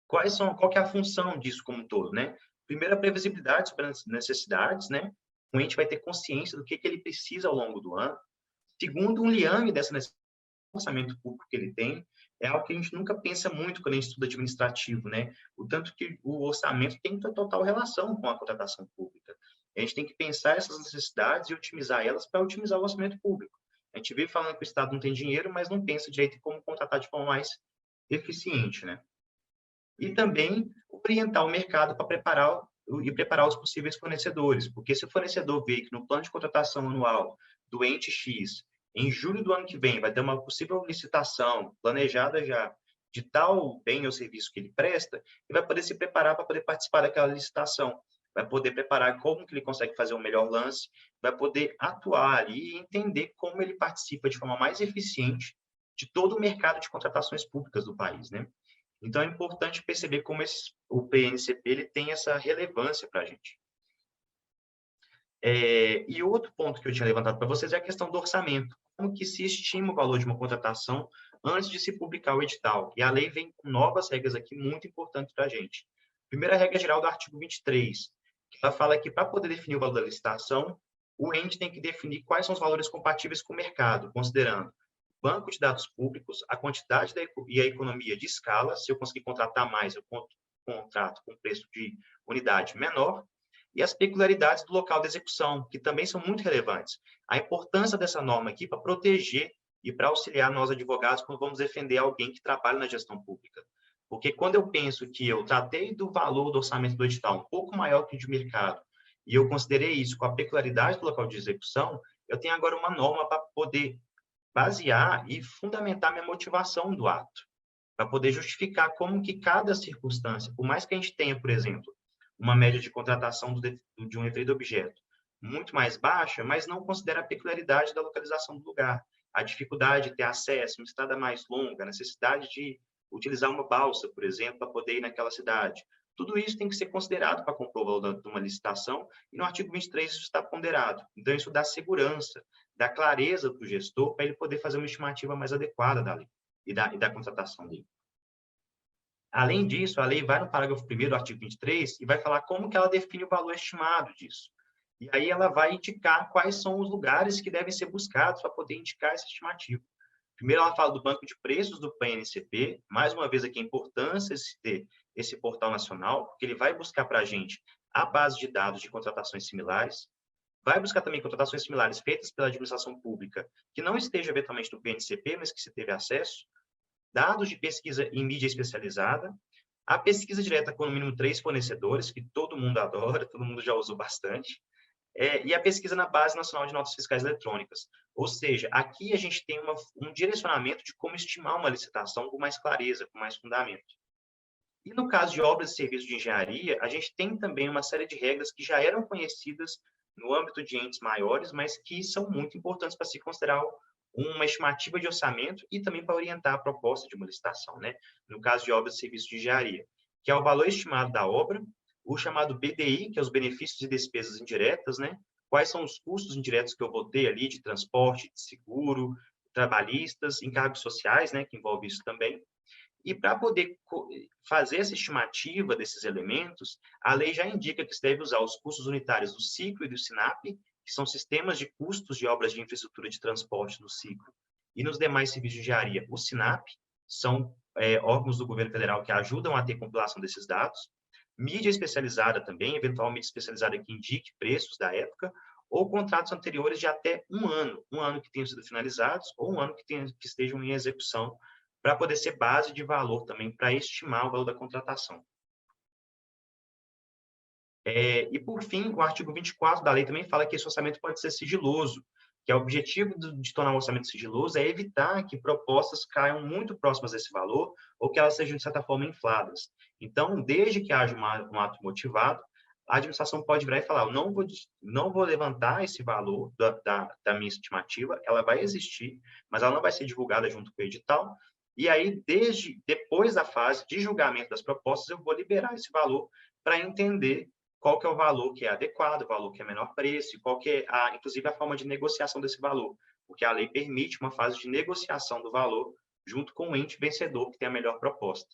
Qual que é a função disso como um todo, né? Primeiro, a previsibilidade sobre as necessidades, né? O ente vai ter consciência do que ele precisa ao longo do ano. Segundo, um liame dessa necessidade, orçamento público que ele tem, é algo que a gente nunca pensa muito quando a gente estuda administrativo, né? O tanto que o orçamento tem total relação com a contratação pública. A gente tem que pensar essas necessidades e otimizar elas para otimizar o orçamento público. A gente vive falando que o Estado não tem dinheiro, mas não pensa direito em como contratar de forma mais eficiente, né? E também orientar o mercado para preparar os possíveis fornecedores, porque se o fornecedor vê que no plano de contratação anual do ente X, em julho do ano que vem, vai ter uma possível licitação planejada já de tal bem ou serviço que ele presta, ele vai poder se preparar para poder participar daquela licitação, vai poder preparar como que ele consegue fazer o melhor lance, vai poder atuar ali e entender como ele participa de forma mais eficiente de todo o mercado de contratações públicas do país, né? Então, é importante perceber como o PNCP ele tem essa relevância para a gente. E outro ponto que eu tinha levantado para vocês é a questão do orçamento. Como que se estima o valor de uma contratação antes de se publicar o edital? E a lei vem com novas regras aqui muito importantes para a gente. Primeira regra geral do artigo 23, que ela fala que para poder definir o valor da licitação, o ente tem que definir quais são os valores compatíveis com o mercado, considerando banco de dados públicos, a quantidade e a economia de escala, se eu conseguir contratar mais, eu contrato com preço de unidade menor, e as peculiaridades do local de execução, que também são muito relevantes. A importância dessa norma aqui para proteger e para auxiliar nós advogados quando vamos defender alguém que trabalha na gestão pública. Porque quando eu penso que eu tratei do valor do orçamento do edital um pouco maior que o de mercado, e eu considerei isso com a peculiaridade do local de execução, eu tenho agora uma norma para poder basear e fundamentar minha motivação do ato, para poder justificar como que cada circunstância, por mais que a gente tenha, por exemplo, uma média de contratação de um referido objeto muito mais baixa, mas não considera a peculiaridade da localização do lugar, a dificuldade de ter acesso, uma estrada mais longa, a necessidade de utilizar uma balsa, por exemplo, para poder ir naquela cidade. Tudo isso tem que ser considerado para compor o valor de uma licitação, e no artigo 23 isso está ponderado. Então, isso dá segurança, dá clareza para o gestor, para ele poder fazer uma estimativa mais adequada da lei e da contratação dele. Além disso, a lei vai no parágrafo 1º do artigo 23 e vai falar como que ela define o valor estimado disso. E aí ela vai indicar quais são os lugares que devem ser buscados para poder indicar essa estimativa. Primeiro, ela fala do banco de preços do PNCP, mais uma vez aqui a importância de ter esse portal nacional, porque ele vai buscar para a gente a base de dados de contratações similares, vai buscar também contratações similares feitas pela administração pública, que não esteja eventualmente no PNCP, mas que se teve acesso, dados de pesquisa em mídia especializada, a pesquisa direta com no mínimo 3 fornecedores, que todo mundo adora, todo mundo já usou bastante, e a pesquisa na Base Nacional de Notas Fiscais Eletrônicas. Ou seja, aqui a gente tem um direcionamento de como estimar uma licitação com mais clareza, com mais fundamento. E no caso de obras e serviços de engenharia, a gente tem também uma série de regras que já eram conhecidas no âmbito de entes maiores, mas que são muito importantes para se considerar uma estimativa de orçamento e também para orientar a proposta de uma licitação, né? No caso de obras e serviços de engenharia, que é o valor estimado da obra, o chamado BDI, que é os benefícios e despesas indiretas, né? Quais são os custos indiretos que eu vou ter ali de transporte, de seguro, trabalhistas, encargos sociais, né? Que envolve isso também. E para poder fazer essa estimativa desses elementos, a lei já indica que se deve usar os custos unitários do ciclo e do SINAP, que são sistemas de custos de obras de infraestrutura de transporte no ciclo, e nos demais serviços de engenharia, o SINAP, são órgãos do governo federal que ajudam a ter compilação desses dados, mídia especializada também, eventualmente especializada que indique preços da época, ou contratos anteriores de até um ano que tenham sido finalizados, ou um ano que estejam em execução, para poder ser base de valor também, para estimar o valor da contratação. E, por fim, o artigo 24 da lei também fala que esse orçamento pode ser sigiloso, que o objetivo de tornar o orçamento sigiloso é evitar que propostas caiam muito próximas desse valor ou que elas sejam, de certa forma, infladas. Então, desde que haja um ato motivado, a administração pode virar e falar, eu não vou levantar esse valor da minha estimativa, ela vai existir, mas ela não vai ser divulgada junto com o edital, e aí, depois da fase de julgamento das propostas, eu vou liberar esse valor para entender qual que é o valor que é adequado, o valor que é menor preço, qual que é, inclusive, a forma de negociação desse valor, porque a lei permite uma fase de negociação do valor junto com o ente vencedor que tem a melhor proposta.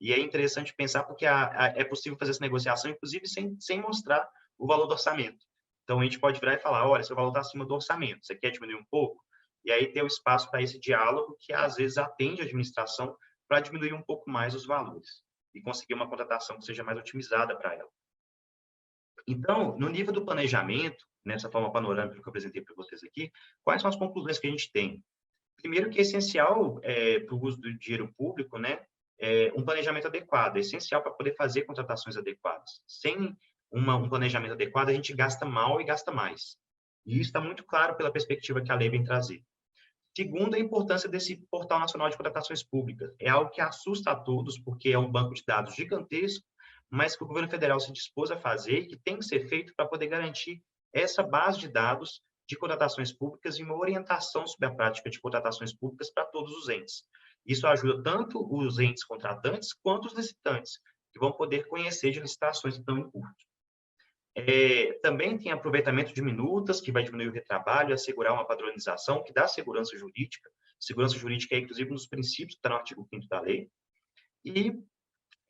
E é interessante pensar porque é possível fazer essa negociação, inclusive, sem mostrar o valor do orçamento. Então, a gente pode virar e falar, olha, seu valor está acima do orçamento, você quer diminuir um pouco? E aí ter o espaço para esse diálogo que, às vezes, atende a administração para diminuir um pouco mais os valores e conseguir uma contratação que seja mais otimizada para ela. Então, no nível do planejamento, nessa forma panorâmica que eu apresentei para vocês aqui, quais são as conclusões que a gente tem? Primeiro, que é essencial para o uso do dinheiro público, né, um planejamento adequado, é essencial para poder fazer contratações adequadas. Sem um planejamento adequado, a gente gasta mal e gasta mais. E isso está muito claro pela perspectiva que a lei vem trazer. Segundo, a importância desse Portal Nacional de Contratações Públicas. É algo que assusta a todos, porque é um banco de dados gigantesco, mas que o governo federal se dispôs a fazer e que tem que ser feito para poder garantir essa base de dados de contratações públicas e uma orientação sobre a prática de contratações públicas para todos os entes. Isso ajuda tanto os entes contratantes quanto os licitantes, que vão poder conhecer de licitações tão em curto. Também tem aproveitamento de minutas, que vai diminuir o retrabalho, assegurar uma padronização, que dá segurança jurídica. Segurança jurídica é, inclusive, um dos princípios que está no artigo 5º da lei. E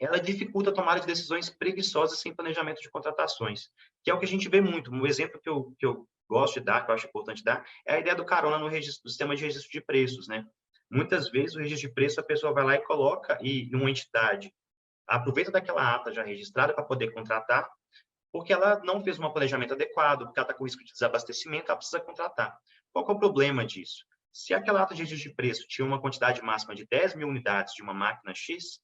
ela dificulta a tomada de decisões preguiçosas sem planejamento de contratações, que é o que a gente vê muito. Um exemplo que eu gosto de dar, que eu acho importante dar, é a ideia do carona no sistema de registro de preços, né? Muitas vezes, o registro de preços, a pessoa vai lá e coloca, e uma entidade aproveita daquela ata já registrada para poder contratar, porque ela não fez um planejamento adequado, porque ela está com risco de desabastecimento, ela precisa contratar. Qual que é o problema disso? Se aquela ata de registro de preço tinha uma quantidade máxima de 10 mil unidades de uma máquina X,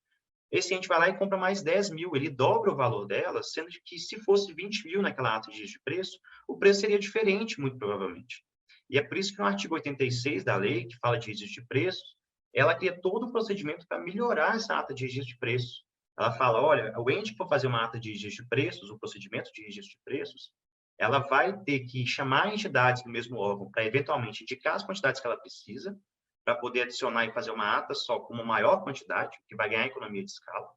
esse ente vai lá e compra mais 10 mil, ele dobra o valor dela, sendo que se fosse 20 mil naquela ata de registro de preço, o preço seria diferente, muito provavelmente. E é por isso que no artigo 86 da lei, que fala de registro de preços, ela cria todo um procedimento para melhorar essa ata de registro de preços. Ela fala, olha, o ente que for fazer uma ata de registro de preços, o procedimento de registro de preços, ela vai ter que chamar entidades do mesmo órgão para, eventualmente, indicar as quantidades que ela precisa, para poder adicionar e fazer uma ata só com uma maior quantidade, que vai ganhar economia de escala.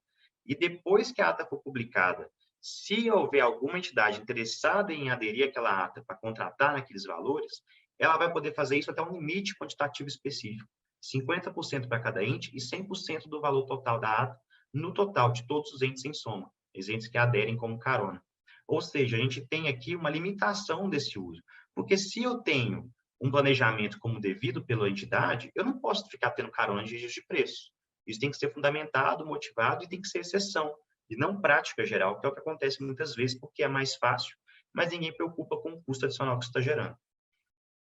E depois que a ata for publicada, se houver alguma entidade interessada em aderir àquela ata para contratar naqueles valores, ela vai poder fazer isso até um limite quantitativo específico, 50% para cada ente e 100% do valor total da ata, no total de todos os entes em soma, os entes que aderem como carona. Ou seja, a gente tem aqui uma limitação desse uso, porque se eu tenho um planejamento como devido pela entidade, eu não posso ficar tendo carona de registro de preço. Isso tem que ser fundamentado, motivado e tem que ser exceção, e não prática geral, que é o que acontece muitas vezes, porque é mais fácil, mas ninguém preocupa com o custo adicional que isso está gerando.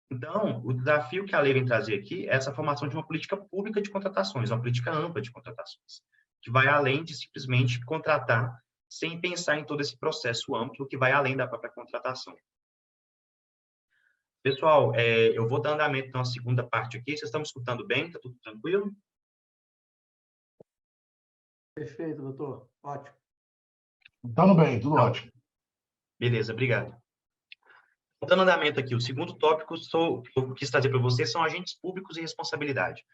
Então, o desafio que a lei vem trazer aqui é essa formação de uma política pública de contratações, uma política ampla de contratações, que vai além de simplesmente contratar, sem pensar em todo esse processo amplo que vai além da própria contratação. Pessoal, eu vou dar andamento na segunda parte aqui. Vocês estão me escutando bem? Está tudo tranquilo? Perfeito, doutor. Ótimo. Estamos bem, tudo ótimo. Beleza, obrigado. Dando andamento aqui, o segundo tópico que eu quis trazer para vocês são agentes públicos e responsabilidade.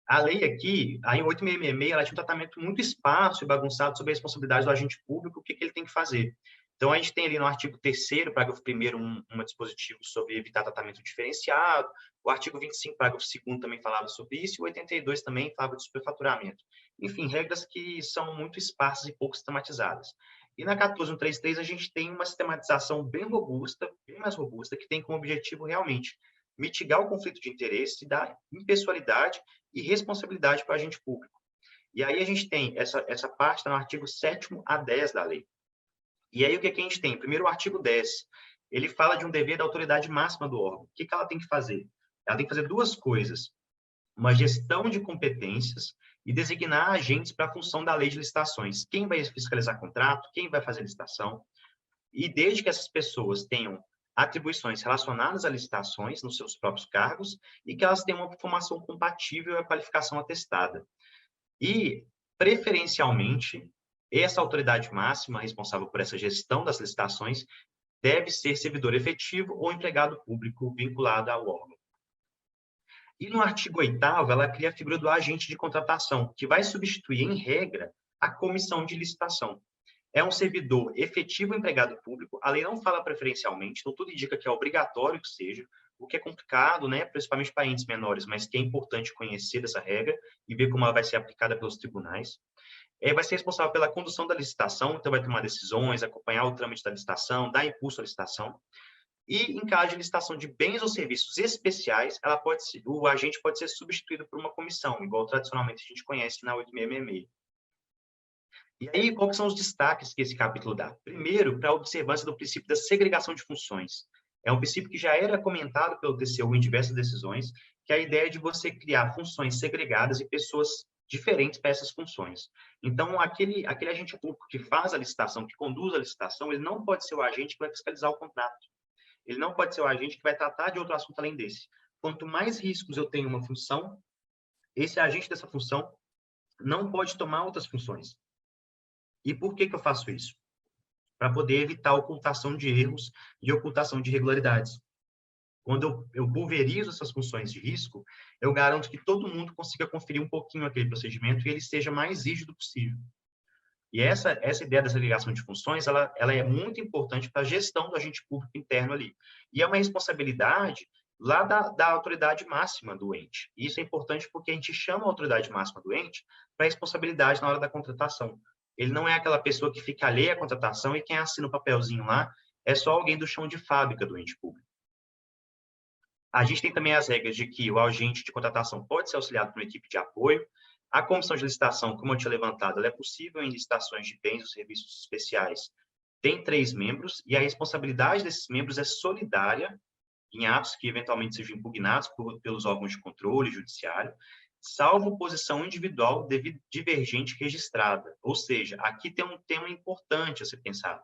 A lei aqui, a 8666, ela tinha um tratamento muito esparso e bagunçado sobre a responsabilidade do agente público, o que ele tem que fazer. Então, a gente tem ali no artigo 3º, parágrafo 1º, um dispositivo sobre evitar tratamento diferenciado. O artigo 25, parágrafo 2º, também falava sobre isso. E o 82 também falava de superfaturamento. Enfim, regras que são muito esparsas e pouco sistematizadas. E na 14133, a gente tem uma sistematização bem robusta, bem mais robusta, que tem como objetivo realmente mitigar o conflito de interesse, dar impessoalidade e responsabilidade para o agente público. E aí a gente tem essa parte no artigo 7º a 10 da lei. E aí, o que a gente tem? Primeiro, o artigo 10, ele fala de um dever da autoridade máxima do órgão. O que ela tem que fazer? Ela tem que fazer duas coisas. Uma gestão de competências e designar agentes para a função da lei de licitações. Quem vai fiscalizar contrato, quem vai fazer licitação. E desde que essas pessoas tenham atribuições relacionadas a licitações nos seus próprios cargos e que elas tenham uma formação compatível e a qualificação atestada. E, preferencialmente, essa autoridade máxima responsável por essa gestão das licitações deve ser servidor efetivo ou empregado público vinculado ao órgão. E no artigo 8º, ela cria a figura do agente de contratação, que vai substituir, em regra, a comissão de licitação. É um servidor efetivo empregado público, a lei não fala preferencialmente, então tudo indica que é obrigatório que seja, o que é complicado, né, principalmente para entes menores, mas que é importante conhecer dessa regra e ver como ela vai ser aplicada pelos tribunais. Vai ser responsável pela condução da licitação, então vai tomar decisões, acompanhar o trâmite da licitação, dar impulso à licitação. E, em caso de licitação de bens ou serviços especiais, o agente pode ser substituído por uma comissão, igual tradicionalmente a gente conhece na 8666. E aí, quais são os destaques que esse capítulo dá? Primeiro, para a observância do princípio da segregação de funções. É um princípio que já era comentado pelo TCU em diversas decisões, que é a ideia de você criar funções segregadas e pessoas diferentes para essas funções. Então, aquele agente público que faz a licitação, que conduz a licitação, ele não pode ser o agente que vai fiscalizar o contrato. Ele não pode ser o agente que vai tratar de outro assunto além desse. Quanto mais riscos eu tenho uma função, esse agente dessa função não pode tomar outras funções. E por que eu faço isso? Para poder evitar a ocultação de erros e ocultação de irregularidades. Quando eu pulverizo essas funções de risco, eu garanto que todo mundo consiga conferir um pouquinho aquele procedimento e ele seja mais rígido possível. E essa ideia da segregação de funções, ela é muito importante para a gestão do agente público interno ali. E é uma responsabilidade lá da autoridade máxima do ente. E isso é importante porque a gente chama a autoridade máxima do ente para a responsabilidade na hora da contratação. Ele não é aquela pessoa que fica alheia à contratação e quem assina o papelzinho lá é só alguém do chão de fábrica do ente público. A gente tem também as regras de que o agente de contratação pode ser auxiliado por uma equipe de apoio. A comissão de licitação, como eu tinha levantado, ela é possível em licitações de bens ou serviços especiais. Tem 3 membros e a responsabilidade desses membros é solidária em atos que eventualmente sejam impugnados pelos órgãos de controle judiciário, salvo posição individual divergente registrada. Ou seja, aqui tem um tema importante a ser pensado,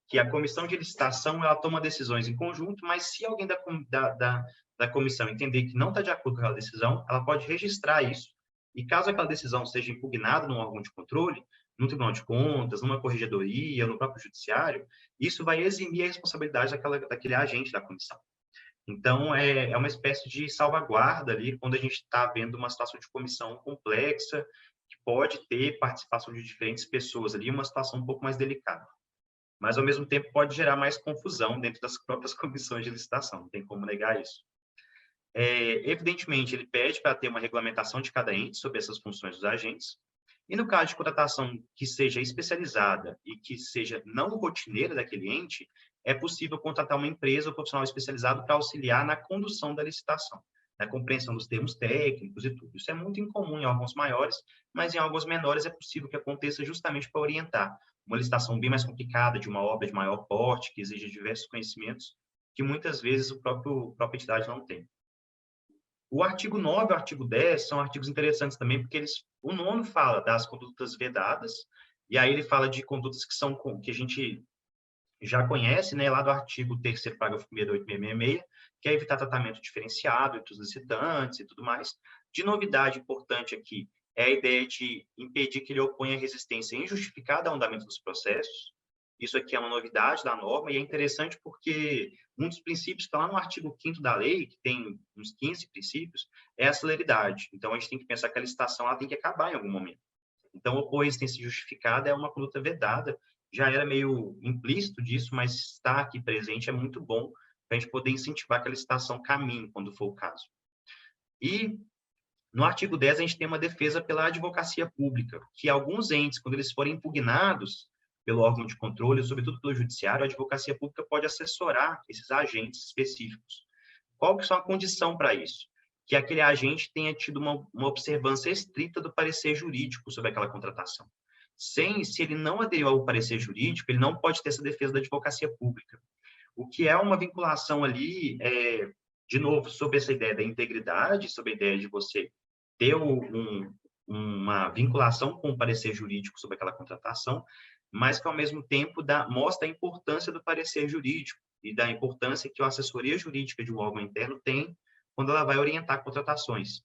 que a comissão de licitação ela toma decisões em conjunto, mas se alguém da comissão entender que não está de acordo com aquela decisão, ela pode registrar isso, e caso aquela decisão seja impugnada num órgão de controle, no Tribunal de Contas, numa corregedoria, no próprio judiciário, isso vai eximir a responsabilidade daquele agente da comissão. Então, é uma espécie de salvaguarda ali, quando a gente está vendo uma situação de comissão complexa, que pode ter participação de diferentes pessoas ali, uma situação um pouco mais delicada. Mas, ao mesmo tempo, pode gerar mais confusão dentro das próprias comissões de licitação, não tem como negar isso. Evidentemente, ele pede para ter uma regulamentação de cada ente sobre essas funções dos agentes, e no caso de contratação que seja especializada e que seja não rotineira daquele ente, é possível contratar uma empresa ou profissional especializado para auxiliar na condução da licitação, na compreensão dos termos técnicos e tudo. Isso é muito incomum em órgãos maiores, mas em órgãos menores é possível que aconteça justamente para orientar uma licitação bem mais complicada, de uma obra de maior porte, que exige diversos conhecimentos, que muitas vezes a própria entidade não tem. O artigo 9 e o artigo 10 são artigos interessantes também, porque o 9º fala das condutas vedadas, e aí ele fala de condutas que a gente já conhece, né, lá do artigo 3º, parágrafo 1º da 8666, que é evitar tratamento diferenciado entre os licitantes e tudo mais. De novidade importante aqui é a ideia de impedir que ele oponha resistência injustificada ao andamento dos processos. Isso aqui é uma novidade da norma e é interessante porque um dos princípios que está lá no artigo 5º da lei, que tem uns 15 princípios, é a celeridade. Então, a gente tem que pensar que a licitação ela tem que acabar em algum momento. Então, opor resistência justificada é uma conduta vedada. Já era meio implícito disso, mas estar aqui presente é muito bom para a gente poder incentivar que a licitação caminhe, quando for o caso. E no artigo 10, a gente tem uma defesa pela advocacia pública, que alguns entes, quando eles forem impugnados pelo órgão de controle, sobretudo pelo judiciário, a advocacia pública pode assessorar esses agentes específicos. Qual que são a condição para isso? Que aquele agente tenha tido uma observância estrita do parecer jurídico sobre aquela contratação. Se ele não aderiu ao parecer jurídico, ele não pode ter essa defesa da advocacia pública. O que é uma vinculação ali, de novo, sobre essa ideia da integridade, sobre a ideia de você ter uma vinculação com o parecer jurídico sobre aquela contratação, mas que, ao mesmo tempo, mostra a importância do parecer jurídico e da importância que a assessoria jurídica de um órgão interno tem quando ela vai orientar contratações.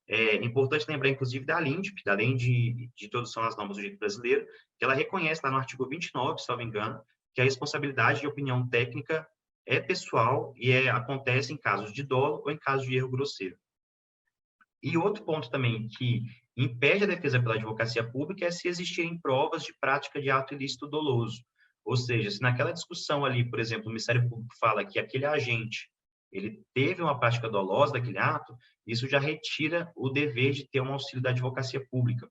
É importante lembrar, inclusive, da LINDP, da Lei de Introdução às Normas do Direito Brasileiro, que ela reconhece lá no artigo 29, se não me engano, que a responsabilidade de opinião técnica é pessoal e acontece em casos de dolo ou em casos de erro grosseiro. E outro ponto também que impede a defesa pela advocacia pública é se existirem provas de prática de ato ilícito doloso. Ou seja, se naquela discussão ali, por exemplo, o Ministério Público fala que aquele agente ele teve uma prática dolosa daquele ato, isso já retira o dever de ter um auxílio da advocacia pública.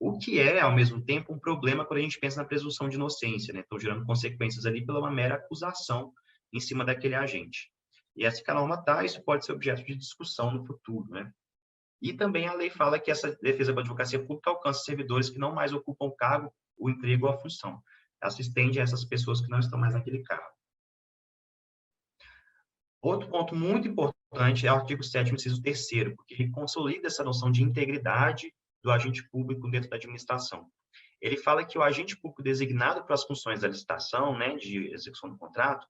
O que é, ao mesmo tempo, um problema quando a gente pensa na presunção de inocência, né? Estão gerando consequências ali pela uma mera acusação em cima daquele agente. E essa que a norma está, isso pode ser objeto de discussão no futuro, né? E também a lei fala que essa defesa da advocacia pública alcança servidores que não mais ocupam o cargo, o emprego ou a função. Ela se estende a essas pessoas que não estão mais naquele cargo. Outro ponto muito importante é o artigo 7º, inciso 3º, porque ele consolida essa noção de integridade do agente público dentro da administração. Ele fala que o agente público designado para as funções da licitação, né, de execução do contrato,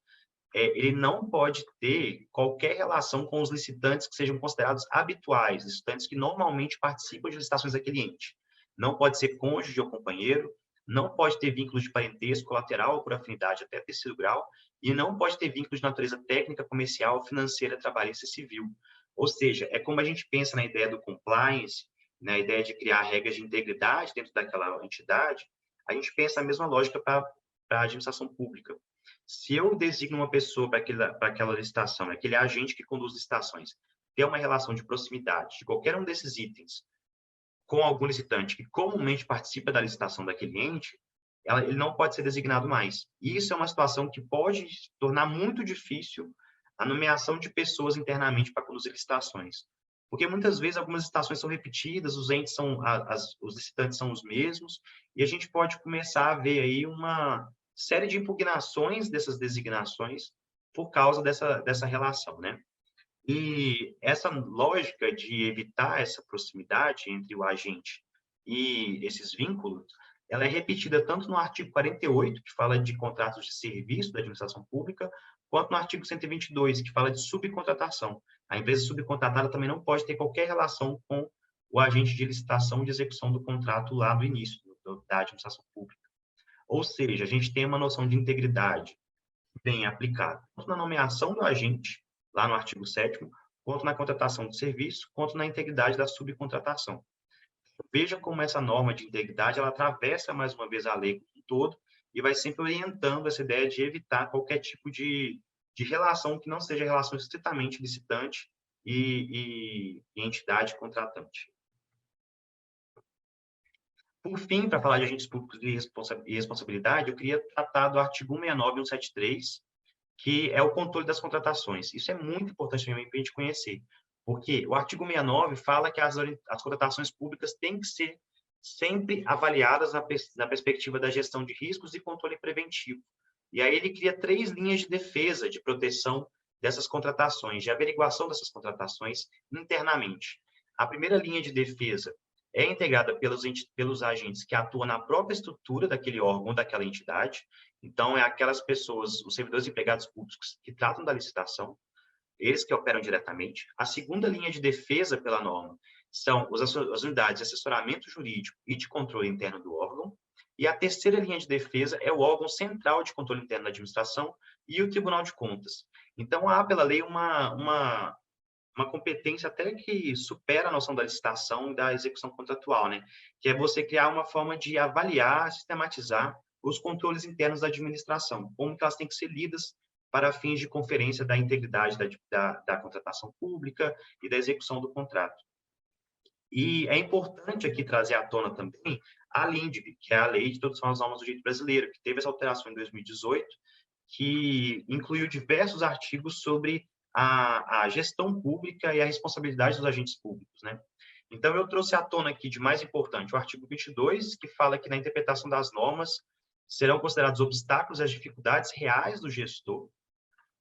ele não pode ter qualquer relação com os licitantes que sejam considerados habituais, licitantes que normalmente participam de licitações daquele ente. Não pode ser cônjuge ou companheiro, não pode ter vínculos de parentesco, colateral ou por afinidade até terceiro grau, e não pode ter vínculos de natureza técnica, comercial, financeira, trabalhista e civil. Ou seja, é como a gente pensa na ideia do compliance, na ideia de criar regras de integridade dentro daquela entidade, a gente pensa a mesma lógica para a administração pública. Se eu designo uma pessoa para aquela licitação, aquele agente que conduz licitações, ter uma relação de proximidade de qualquer um desses itens com algum licitante que comumente participa da licitação daquele ente, ele não pode ser designado mais. E isso é uma situação que pode tornar muito difícil a nomeação de pessoas internamente para conduzir licitações. Porque muitas vezes algumas licitações são repetidas, os entes os licitantes são os mesmos, e a gente pode começar a ver aí uma série de impugnações dessas designações por causa dessa relação, né? E essa lógica de evitar essa proximidade entre o agente e esses vínculos, ela é repetida tanto no artigo 48, que fala de contratos de serviço da administração pública, quanto no artigo 122, que fala de subcontratação. A empresa subcontratada também não pode ter qualquer relação com o agente de licitação e de execução do contrato lá do início da administração pública. Ou seja, a gente tem uma noção de integridade bem aplicada, tanto na nomeação do agente, lá no artigo 7º, quanto na contratação de serviço, quanto na integridade da subcontratação. Veja como essa norma de integridade, ela atravessa, mais uma vez, a lei como um todo e vai sempre orientando essa ideia de evitar qualquer tipo de relação que não seja relação estritamente licitante e entidade contratante. Por fim, para falar de agentes públicos e responsabilidade, eu queria tratar do artigo 169 e 173, que é o controle das contratações. Isso é muito importante também para a gente conhecer, porque o artigo 69 fala que as contratações públicas têm que ser sempre avaliadas na perspectiva da gestão de riscos e controle preventivo. E aí ele cria 3 linhas de defesa, de proteção dessas contratações, de averiguação dessas contratações internamente. A primeira linha de defesa é integrada pelos agentes que atuam na própria estrutura daquele órgão, daquela entidade. Então, é aquelas pessoas, os servidores e empregados públicos que tratam da licitação, eles que operam diretamente. A segunda linha de defesa pela norma são as unidades de assessoramento jurídico e de controle interno do órgão. E a terceira linha de defesa é o órgão central de controle interno da administração e o Tribunal de Contas. Então, há pela lei uma competência até que supera a noção da licitação e da execução contratual, né? Que é você criar uma forma de avaliar, sistematizar os controles internos da administração, como que elas têm que ser lidas para fins de conferência da integridade da contratação pública e da execução do contrato. E é importante aqui trazer à tona também a LINDB, que é a Lei de Introdução às Normas do Direito Brasileiro, que teve essa alteração em 2018, que incluiu diversos artigos sobre a gestão pública e a responsabilidade dos agentes públicos, né? Então, eu trouxe à tona aqui de mais importante o artigo 22, que fala que na interpretação das normas serão considerados obstáculos às dificuldades reais do gestor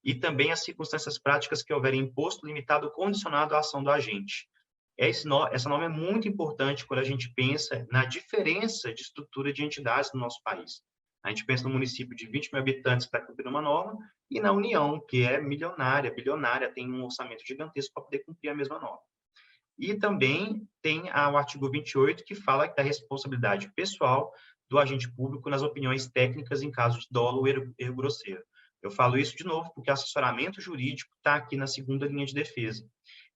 e também as circunstâncias práticas que houverem imposto limitado ou condicionado à ação do agente. Essa norma é muito importante quando a gente pensa na diferença de estrutura de entidades no nosso país. A gente pensa no município de 20 mil habitantes que está cumprindo uma norma e na União, que é milionária, bilionária, tem um orçamento gigantesco para poder cumprir a mesma norma. E também tem o artigo 28, que fala da responsabilidade pessoal do agente público nas opiniões técnicas em caso de dolo ou erro grosseiro. Eu falo isso de novo porque o assessoramento jurídico está aqui na segunda linha de defesa.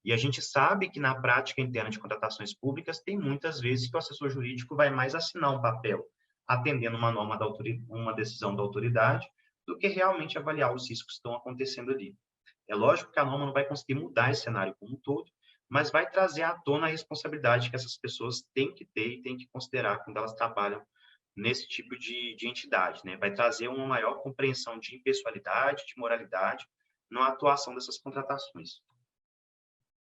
E a gente sabe que na prática interna de contratações públicas tem muitas vezes que o assessor jurídico vai mais assinar um papel atendendo uma decisão da autoridade do que realmente avaliar os riscos que estão acontecendo ali. É lógico que a norma não vai conseguir mudar esse cenário como um todo, mas vai trazer à tona a responsabilidade que essas pessoas têm que ter e têm que considerar quando elas trabalham nesse tipo de entidade, né? Vai trazer uma maior compreensão de impessoalidade, de moralidade na atuação dessas contratações.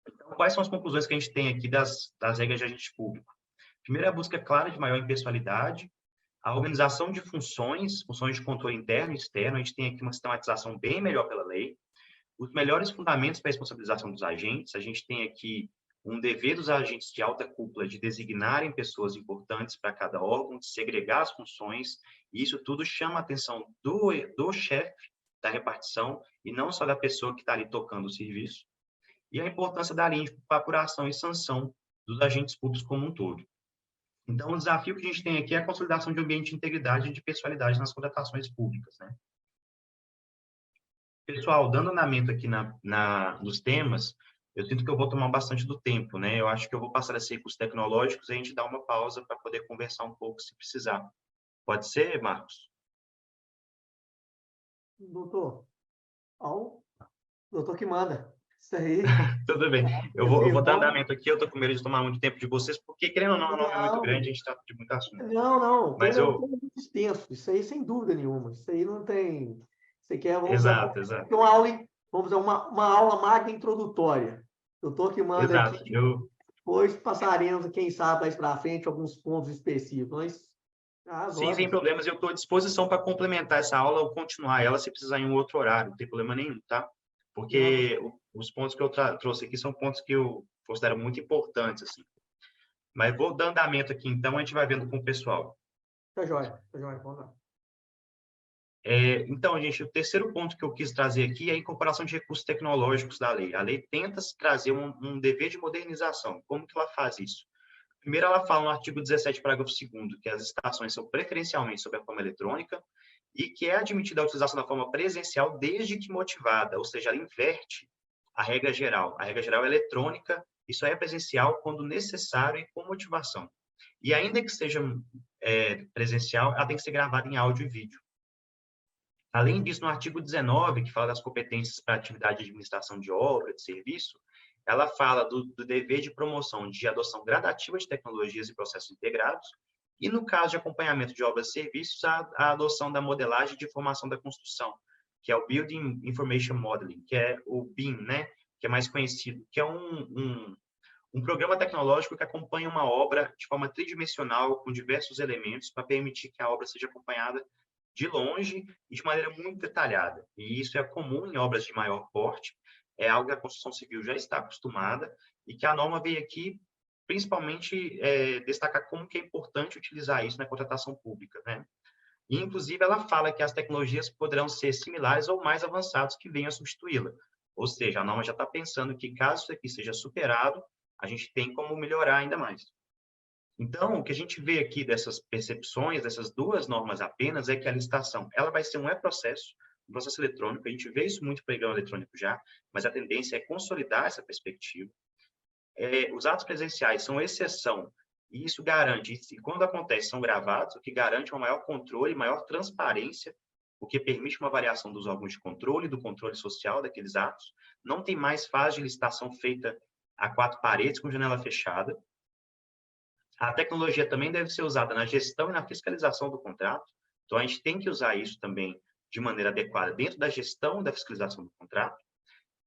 Então, quais são as conclusões que a gente tem aqui das regras de agente público? Primeiro, a busca clara de maior impessoalidade, a organização de funções de controle interno e externo, a gente tem aqui uma sistematização bem melhor pela lei, os melhores fundamentos para a responsabilização dos agentes, a gente tem aqui um dever dos agentes de alta cúpula de designarem pessoas importantes para cada órgão, de segregar as funções, e isso tudo chama a atenção do chefe da repartição e não só da pessoa que está ali tocando o serviço, e a importância da LINDB para apuração e sanção dos agentes públicos como um todo. Então, o desafio que a gente tem aqui é a consolidação de um ambiente de integridade e de pessoalidade nas contratações públicas, né? Pessoal, dando andamento aqui nos temas, eu sinto que eu vou tomar bastante do tempo, né? Eu acho que eu vou passar a ser recursos tecnológicos e a gente dá uma pausa para poder conversar um pouco, se precisar. Pode ser, Marcos? Doutor, doutor que manda. Isso aí. Tudo bem. Eu vou dar andamento aqui, eu estou com medo de tomar muito tempo de vocês, porque, querendo ou não, a norma é muito grande, a gente trata de muito assunto. Não. Mas é muito extenso. Isso aí, sem dúvida nenhuma. Isso aí não tem... Você quer... Exato. Uma aula, vamos dizer, uma aula magna introdutória. Doutor que manda Exato. aqui. Depois passaremos, quem sabe, mais para frente, alguns pontos específicos. Mas... Sim, sem problemas. Eu estou à disposição para complementar essa aula ou continuar ela se precisar em um outro horário, não tem problema nenhum, tá? Porque os pontos que eu trouxe aqui são pontos que eu considero muito importantes, assim. Mas vou dar andamento aqui, então, a gente vai vendo com o pessoal. Tá joia. Vamos lá. Então, gente, o terceiro ponto que eu quis trazer aqui é a incorporação de recursos tecnológicos da lei. A lei tenta trazer um dever de modernização. Como que ela faz isso? Primeiro, ela fala no artigo 17, parágrafo 2º, que as licitações são preferencialmente sob a forma eletrônica e que é admitida a utilização da forma presencial desde que motivada, ou seja, ela inverte a regra geral. A regra geral é eletrônica e só é presencial quando necessário e com motivação. E ainda que seja presencial, ela tem que ser gravada em áudio e vídeo. Além disso, no artigo 19, que fala das competências para atividade de administração de obra, de serviço, ela fala do dever de promoção de adoção gradativa de tecnologias e processos integrados, e no caso de acompanhamento de obras e serviços, a adoção da modelagem de informação da construção, que é o Building Information Modeling, que é o BIM, né? Que é mais conhecido, que é um programa tecnológico que acompanha uma obra de forma tridimensional, com diversos elementos, para permitir que a obra seja acompanhada de longe e de maneira muito detalhada. E isso é comum em obras de maior porte, é algo que a construção civil já está acostumada e que a norma veio aqui, principalmente, destacar como que é importante utilizar isso na contratação pública, né? E, inclusive, ela fala que as tecnologias poderão ser similares ou mais avançadas que venham a substituí-la. Ou seja, a norma já está pensando que, caso isso aqui seja superado, a gente tem como melhorar ainda mais. Então, o que a gente vê aqui dessas percepções, dessas duas normas apenas, é que a licitação ela vai ser um processo eletrônico, a gente vê isso muito em programa eletrônico já, mas a tendência é consolidar essa perspectiva. Os atos presenciais são exceção, e isso garante, e quando acontece, são gravados, o que garante um maior controle, maior transparência, o que permite uma variação dos órgãos de controle, do controle social daqueles atos. Não tem mais fase de licitação feita a 4 paredes, com janela fechada. A tecnologia também deve ser usada na gestão e na fiscalização do contrato. Então, a gente tem que usar isso também de maneira adequada dentro da gestão e da fiscalização do contrato.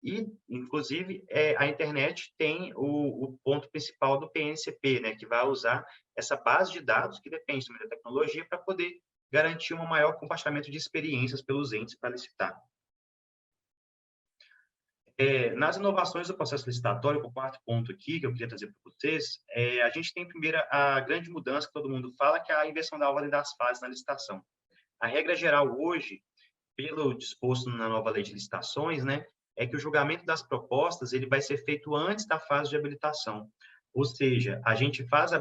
E, inclusive, a internet tem o ponto principal do PNCP, né, que vai usar essa base de dados, que depende também da tecnologia, para poder garantir um maior compartilhamento de experiências pelos entes para licitar. Nas inovações do processo licitatório, o quarto ponto aqui que eu queria trazer para vocês, a gente tem primeiro a grande mudança que todo mundo fala, que é a inversão da ordem das fases na licitação. A regra geral hoje, pelo disposto na nova lei de licitações, né, é que o julgamento das propostas ele vai ser feito antes da fase de habilitação. Ou seja, a gente faz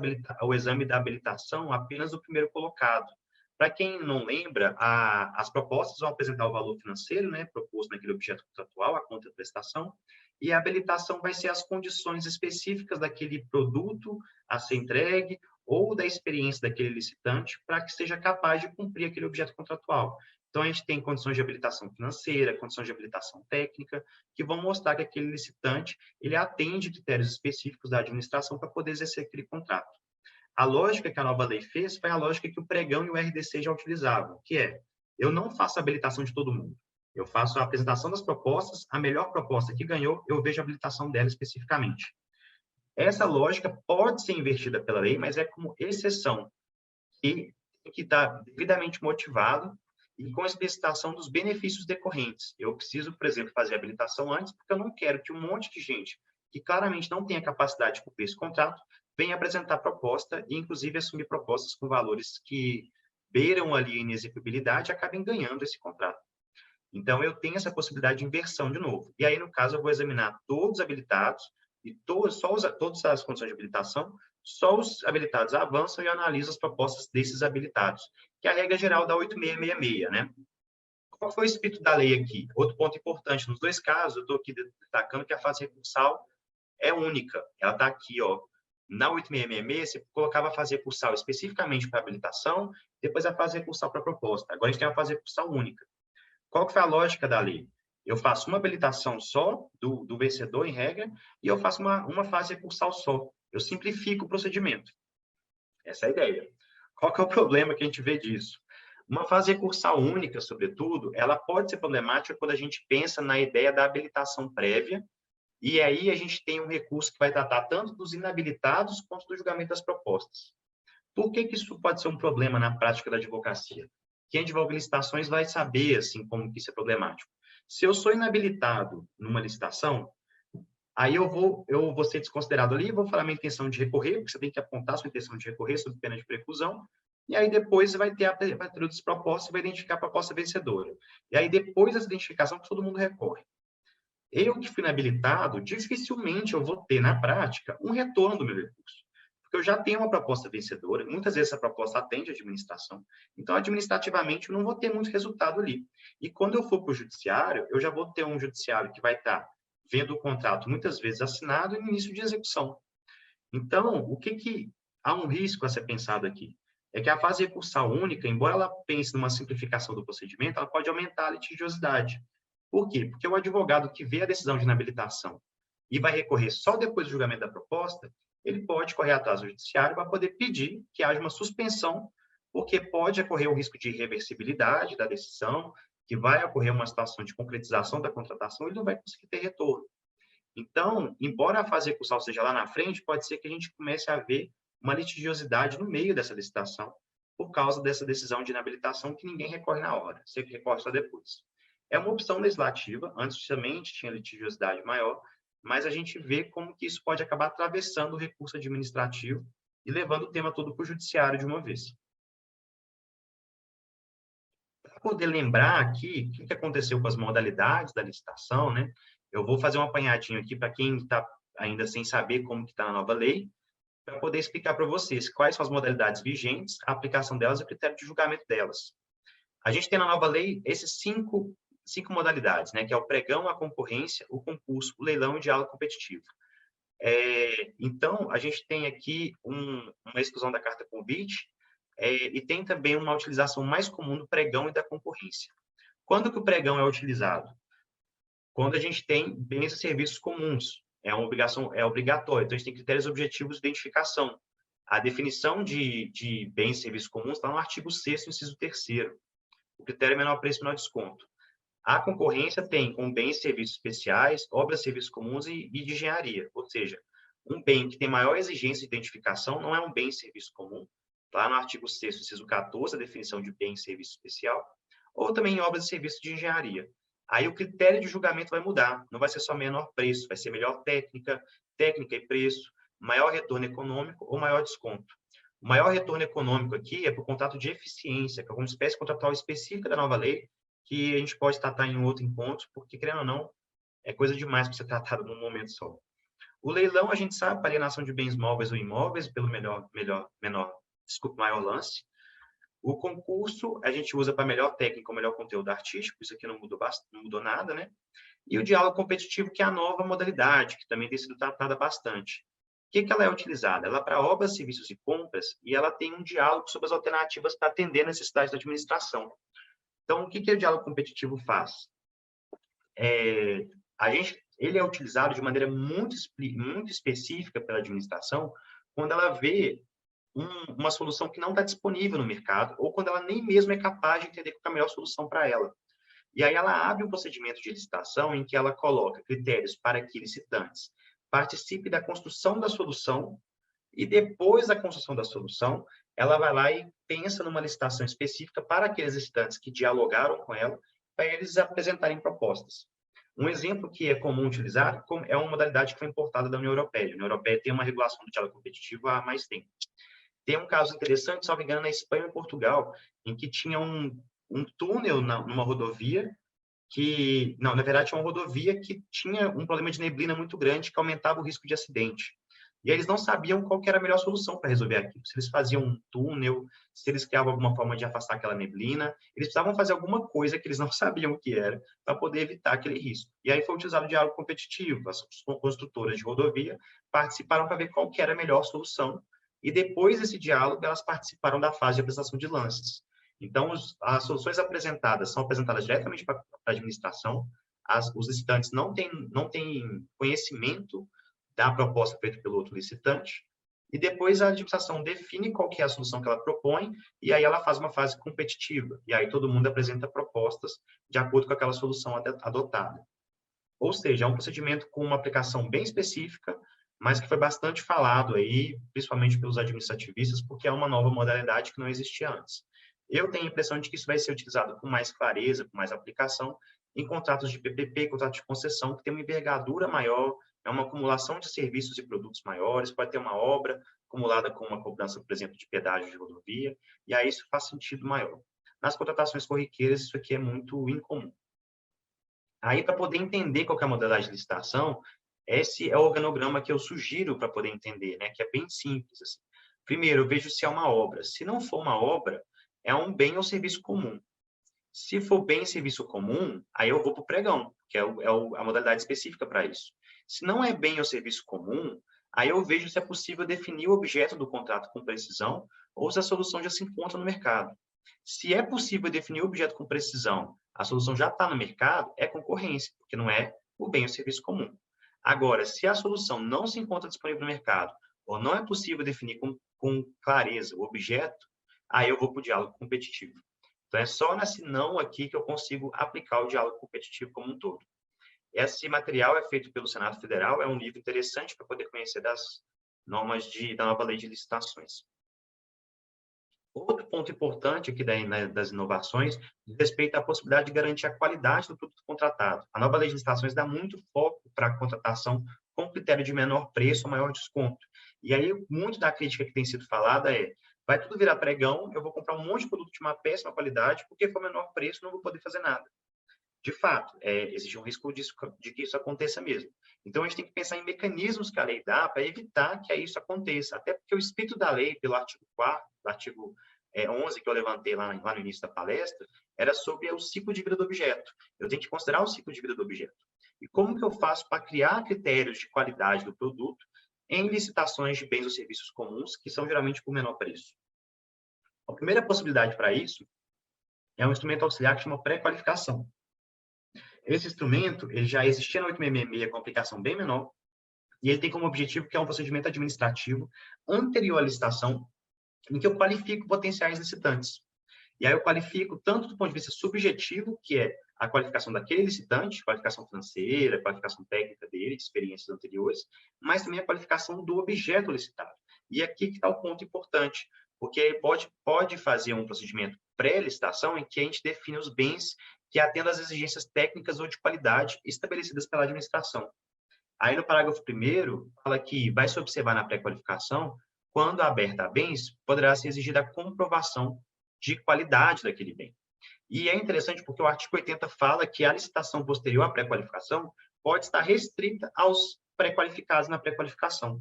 o exame da habilitação apenas do primeiro colocado. Para quem não lembra, as propostas vão apresentar o valor financeiro, né, proposto naquele objeto contratual, a conta de prestação, e a habilitação vai ser as condições específicas daquele produto a ser entregue ou da experiência daquele licitante para que seja capaz de cumprir aquele objeto contratual. Então, a gente tem condições de habilitação financeira, condições de habilitação técnica, que vão mostrar que aquele licitante ele atende critérios específicos da administração para poder exercer aquele contrato. A lógica que a nova lei fez foi a lógica que o pregão e o RDC já utilizavam, que é, eu não faço a habilitação de todo mundo. Eu faço a apresentação das propostas, a melhor proposta que ganhou, eu vejo a habilitação dela especificamente. Essa lógica pode ser invertida pela lei, mas é como exceção, e que está devidamente motivado e com a explicitação dos benefícios decorrentes. Eu preciso, por exemplo, fazer a habilitação antes, porque eu não quero que um monte de gente que claramente não tem a capacidade de cumprir esse contrato venha apresentar proposta e, inclusive, assumir propostas com valores que beiram ali a inexequibilidade e acabem ganhando esse contrato. Então, eu tenho essa possibilidade de inversão de novo. E aí, no caso, eu vou examinar todos os habilitados e todas as condições de habilitação, só os habilitados avançam e analisam as propostas desses habilitados, que é a regra geral da 8666, né? Qual foi o espírito da lei aqui? Outro ponto importante, nos dois casos, eu estou aqui destacando que a fase recursal é única. Ela está aqui, ó. Na 8666, você colocava a fase recursal especificamente para habilitação, depois a fase recursal para proposta. Agora a gente tem a fase recursal única. Qual que foi a lógica da lei? Eu faço uma habilitação só do vencedor, em regra, e eu faço uma fase recursal só. Eu simplifico o procedimento. Essa é a ideia. Qual que é o problema que a gente vê disso? Uma fase recursal única, sobretudo, ela pode ser problemática quando a gente pensa na ideia da habilitação prévia, e aí a gente tem um recurso que vai tratar tanto dos inabilitados quanto do julgamento das propostas. Por que isso pode ser um problema na prática da advocacia? Quem advoga licitações vai saber assim, como que isso é problemático. Se eu sou inabilitado numa licitação, aí eu vou ser desconsiderado ali, vou falar minha intenção de recorrer, porque você tem que apontar sua intenção de recorrer sob pena de preclusão, e aí depois você vai ter a das propostas e vai identificar a proposta vencedora. E aí depois dessa identificação, todo mundo recorre. Eu que fui inabilitado, dificilmente eu vou ter, na prática, um retorno do meu recurso. Porque eu já tenho uma proposta vencedora, muitas vezes essa proposta atende a administração, então, administrativamente, eu não vou ter muito resultado ali. E quando eu for para o judiciário, eu já vou ter um judiciário que vai estar vendo o contrato muitas vezes assinado e no início de execução. Então, há um risco a ser pensado aqui? É que a fase recursal única, embora ela pense numa simplificação do procedimento, ela pode aumentar a litigiosidade. Por quê? Porque o advogado que vê a decisão de inabilitação e vai recorrer só depois do julgamento da proposta, ele pode correr atrás do judiciário para poder pedir que haja uma suspensão, porque pode ocorrer o risco de irreversibilidade da decisão, que vai ocorrer uma situação de concretização da contratação, ele não vai conseguir ter retorno. Então, embora a fase recursal seja lá na frente, pode ser que a gente comece a ver uma litigiosidade no meio dessa licitação, por causa dessa decisão de inabilitação que ninguém recorre na hora, sempre recorre só depois. É uma opção legislativa, antes também tinha litigiosidade maior, mas a gente vê como que isso pode acabar atravessando o recurso administrativo e levando o tema todo para o judiciário de uma vez. Para poder lembrar aqui o que aconteceu com as modalidades da licitação, né? Eu vou fazer um apanhadinho aqui para quem está ainda sem saber como que está na nova lei, para poder explicar para vocês quais são as modalidades vigentes, a aplicação delas e o critério de julgamento delas. A gente tem na nova lei esses cinco modalidades, né? Que é o pregão, a concorrência, o concurso, o leilão e o diálogo competitivo. Então, a gente tem aqui uma exclusão da carta convite e tem também uma utilização mais comum do pregão e da concorrência. Quando que o pregão é utilizado? Quando a gente tem bens e serviços comuns. É uma obrigação, é obrigatório. Então, a gente tem critérios objetivos de identificação. A definição de bens e serviços comuns está no artigo 6º, inciso 3º. O critério é menor preço, menor desconto. A concorrência tem com bens e serviços especiais, obras e serviços comuns e de engenharia. Ou seja, um bem que tem maior exigência de identificação não é um bem e serviço comum. Lá no artigo 6º, inciso 14, a definição de bem e serviço especial. Ou também em obras e serviços de engenharia. Aí o critério de julgamento vai mudar. Não vai ser só menor preço, vai ser melhor técnica e preço, maior retorno econômico ou maior desconto. O maior retorno econômico aqui é por contrato de eficiência, que é uma espécie contratual específica da nova lei, que a gente pode tratar em outro encontro, porque, querendo ou não, é coisa demais para ser tratado num momento só. O leilão, a gente sabe, para alienação de bens móveis ou imóveis, pelo maior lance. O concurso, a gente usa para melhor técnica ou melhor conteúdo artístico, isso aqui não mudou nada, né? E o diálogo competitivo, que é a nova modalidade, que também tem sido tratada bastante. O que ela é utilizada? Ela é para obras, serviços e compras, e ela tem um diálogo sobre as alternativas para atender a necessidade da administração. Então, o que o diálogo competitivo faz? Ele é utilizado de maneira muito específica pela administração quando ela vê uma solução que não está disponível no mercado ou quando ela nem mesmo é capaz de entender qual é a melhor solução para ela. E aí ela abre um procedimento de licitação em que ela coloca critérios para que licitantes participem da construção da solução e depois da construção da solução, ela vai lá e pensa numa licitação específica para aqueles licitantes que dialogaram com ela, para eles apresentarem propostas. Um exemplo que é comum utilizar é uma modalidade que foi importada da União Europeia. A União Europeia tem uma regulação do diálogo competitivo há mais tempo. Tem um caso interessante, se não me engano, na Espanha e Portugal, em que tinha um túnel numa rodovia na verdade, tinha uma rodovia que tinha um problema de neblina muito grande que aumentava o risco de acidente. E aí eles não sabiam qual que era a melhor solução para resolver aquilo. Se eles faziam um túnel, se eles criavam alguma forma de afastar aquela neblina, eles precisavam fazer alguma coisa que eles não sabiam o que era para poder evitar aquele risco. E aí foi utilizado o diálogo competitivo. As construtoras de rodovia participaram para ver qual que era a melhor solução. E depois desse diálogo, elas participaram da fase de apresentação de lances. Então, as soluções apresentadas são apresentadas diretamente para a administração. Os licitantes não têm conhecimento da proposta feita pelo outro licitante, e depois a administração define qual que é a solução que ela propõe, e aí ela faz uma fase competitiva, e aí todo mundo apresenta propostas de acordo com aquela solução adotada. Ou seja, é um procedimento com uma aplicação bem específica, mas que foi bastante falado aí, principalmente pelos administrativistas, porque é uma nova modalidade que não existia antes. Eu tenho a impressão de que isso vai ser utilizado com mais clareza, com mais aplicação, em contratos de PPP, contratos de concessão, que tem uma envergadura maior, é uma acumulação de serviços e produtos maiores, pode ter uma obra acumulada com uma cobrança, por exemplo, de pedágio de rodovia, e aí isso faz sentido maior. Nas contratações corriqueiras, isso aqui é muito incomum. Aí, para poder entender qual que é a modalidade de licitação, esse é o organograma que eu sugiro para poder entender, né? Que é bem simples. Assim. Primeiro, eu vejo se é uma obra. Se não for uma obra, é um bem ou serviço comum. Se for bem e serviço comum, aí eu vou para o pregão, que é a modalidade específica para isso. Se não é bem ou serviço comum, aí eu vejo se é possível definir o objeto do contrato com precisão ou se a solução já se encontra no mercado. Se é possível definir o objeto com precisão, a solução já está no mercado, é concorrência, porque não é o bem ou serviço comum. Agora, se a solução não se encontra disponível no mercado ou não é possível definir com clareza o objeto, aí eu vou para o diálogo competitivo. Então, é só nesse não aqui que eu consigo aplicar o diálogo competitivo como um todo. Esse material é feito pelo Senado Federal, é um livro interessante para poder conhecer das normas da nova lei de licitações. Outro ponto importante aqui das inovações diz respeito à possibilidade de garantir a qualidade do produto contratado. A nova lei de licitações dá muito foco para a contratação com critério de menor preço ou maior desconto. E aí, muito da crítica que tem sido falada vai tudo virar pregão, eu vou comprar um monte de produto de uma péssima qualidade, porque for menor preço, não vou poder fazer nada. De fato, existe um risco de que isso aconteça mesmo. Então, a gente tem que pensar em mecanismos que a lei dá para evitar que isso aconteça. Até porque o espírito da lei, pelo artigo 4º, artigo 11, que eu levantei lá no início da palestra, era sobre o ciclo de vida do objeto. Eu tenho que considerar o ciclo de vida do objeto. E como que eu faço para criar critérios de qualidade do produto em licitações de bens ou serviços comuns, que são geralmente por menor preço? A primeira possibilidade para isso é um instrumento auxiliar que chama pré-qualificação. Esse instrumento ele já existia na 8666 com aplicação bem menor, e ele tem como objetivo que é um procedimento administrativo anterior à licitação, em que eu qualifico potenciais licitantes. E aí eu qualifico tanto do ponto de vista subjetivo, que é a qualificação daquele licitante, qualificação financeira, qualificação técnica dele, de experiências anteriores, mas também a qualificação do objeto licitado. E aqui que está o ponto importante, porque ele pode fazer um procedimento pré-licitação em que a gente define os bens que atendam às exigências técnicas ou de qualidade estabelecidas pela administração. Aí, no parágrafo 1º, fala que vai se observar na pré-qualificação, quando aberta a bens, poderá ser exigida a comprovação de qualidade daquele bem. E é interessante porque o artigo 80 fala que a licitação posterior à pré-qualificação pode estar restrita aos pré-qualificados na pré-qualificação.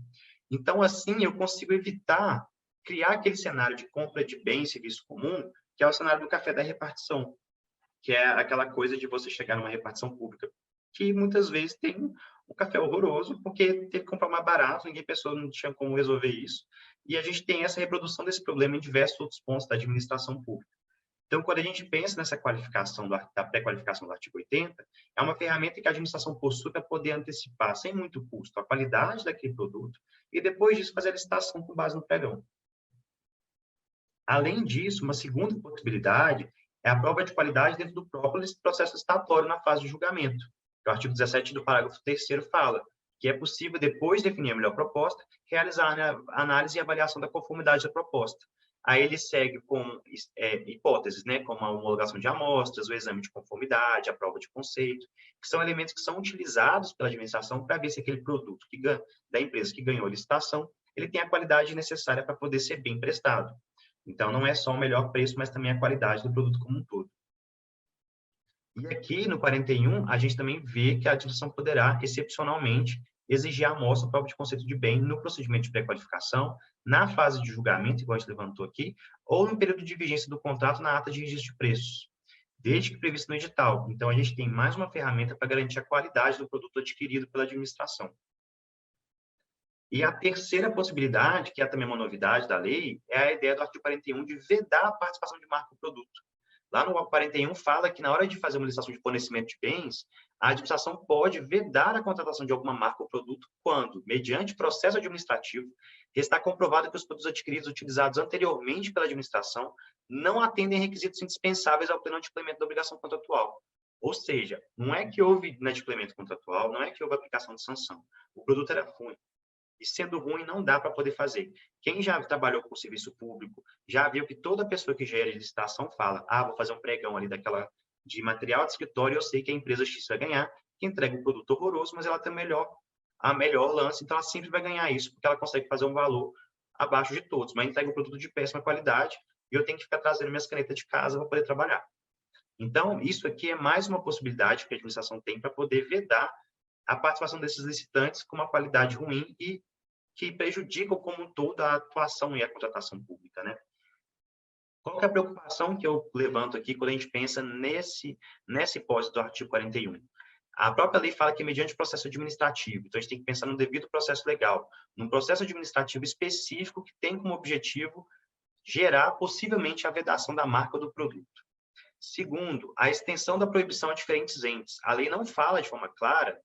Então, assim, eu consigo evitar criar aquele cenário de compra de bem e serviço comum, que é o cenário do café da repartição, que é aquela coisa de você chegar numa repartição pública, que muitas vezes tem um café horroroso, porque teve que comprar mais barato, não tinha como resolver isso. E a gente tem essa reprodução desse problema em diversos outros pontos da administração pública. Então, quando a gente pensa nessa qualificação da pré-qualificação do artigo 80, é uma ferramenta que a administração possui para poder antecipar, sem muito custo, a qualidade daquele produto e, depois disso, fazer a licitação com base no pregão. Além disso, uma segunda possibilidade é a prova de qualidade dentro do próprio processo licitatório na fase de julgamento. O artigo 17 do parágrafo 3º fala que é possível, depois de definir a melhor proposta, realizar a análise e avaliação da conformidade da proposta. Aí ele segue com hipóteses, como a homologação de amostras, o exame de conformidade, a prova de conceito, que são elementos que são utilizados pela administração para ver se aquele produto da empresa que ganhou a licitação, ele tem a qualidade necessária para poder ser bem prestado. Então, não é só o melhor preço, mas também a qualidade do produto como um todo. E aqui, no 41, a gente também vê que a administração poderá, excepcionalmente, exigir a amostra, prova de conceito de bem no procedimento de pré-qualificação, na fase de julgamento, igual a gente levantou aqui, ou no período de vigência do contrato na ata de registro de preços, desde que previsto no edital. Então, a gente tem mais uma ferramenta para garantir a qualidade do produto adquirido pela administração. E a terceira possibilidade, que é também uma novidade da lei, é a ideia do artigo 41 de vedar a participação de marca no produto. Lá no 41 fala que na hora de fazer uma licitação de fornecimento de bens, a administração pode vedar a contratação de alguma marca ou produto quando, mediante processo administrativo, está comprovado que os produtos adquiridos utilizados anteriormente pela administração não atendem requisitos indispensáveis ao pleno adimplemento da obrigação contratual. Ou seja, não é que houve inadimplemento contratual, não é que houve aplicação de sanção. O produto era ruim. E sendo ruim, não dá para poder fazer. Quem já trabalhou com serviço público, já viu que toda pessoa que gera licitação fala, vou fazer um pregão ali de material de escritório, eu sei que a empresa X vai ganhar, que entrega um produto horroroso, mas ela tem a melhor lance, então ela sempre vai ganhar isso, porque ela consegue fazer um valor abaixo de todos, mas entrega um produto de péssima qualidade e eu tenho que ficar trazendo minhas canetas de casa para poder trabalhar. Então, isso aqui é mais uma possibilidade que a administração tem para poder vedar a participação desses licitantes com uma qualidade ruim e que prejudicam como um todo a atuação e a contratação pública, Qual que é a preocupação que eu levanto aqui quando a gente pensa nessa hipótese do artigo 41? A própria lei fala que é mediante processo administrativo, então a gente tem que pensar no devido processo legal, num processo administrativo específico que tem como objetivo gerar possivelmente a vedação da marca ou do produto. Segundo, a extensão da proibição a diferentes entes. A lei não fala de forma clara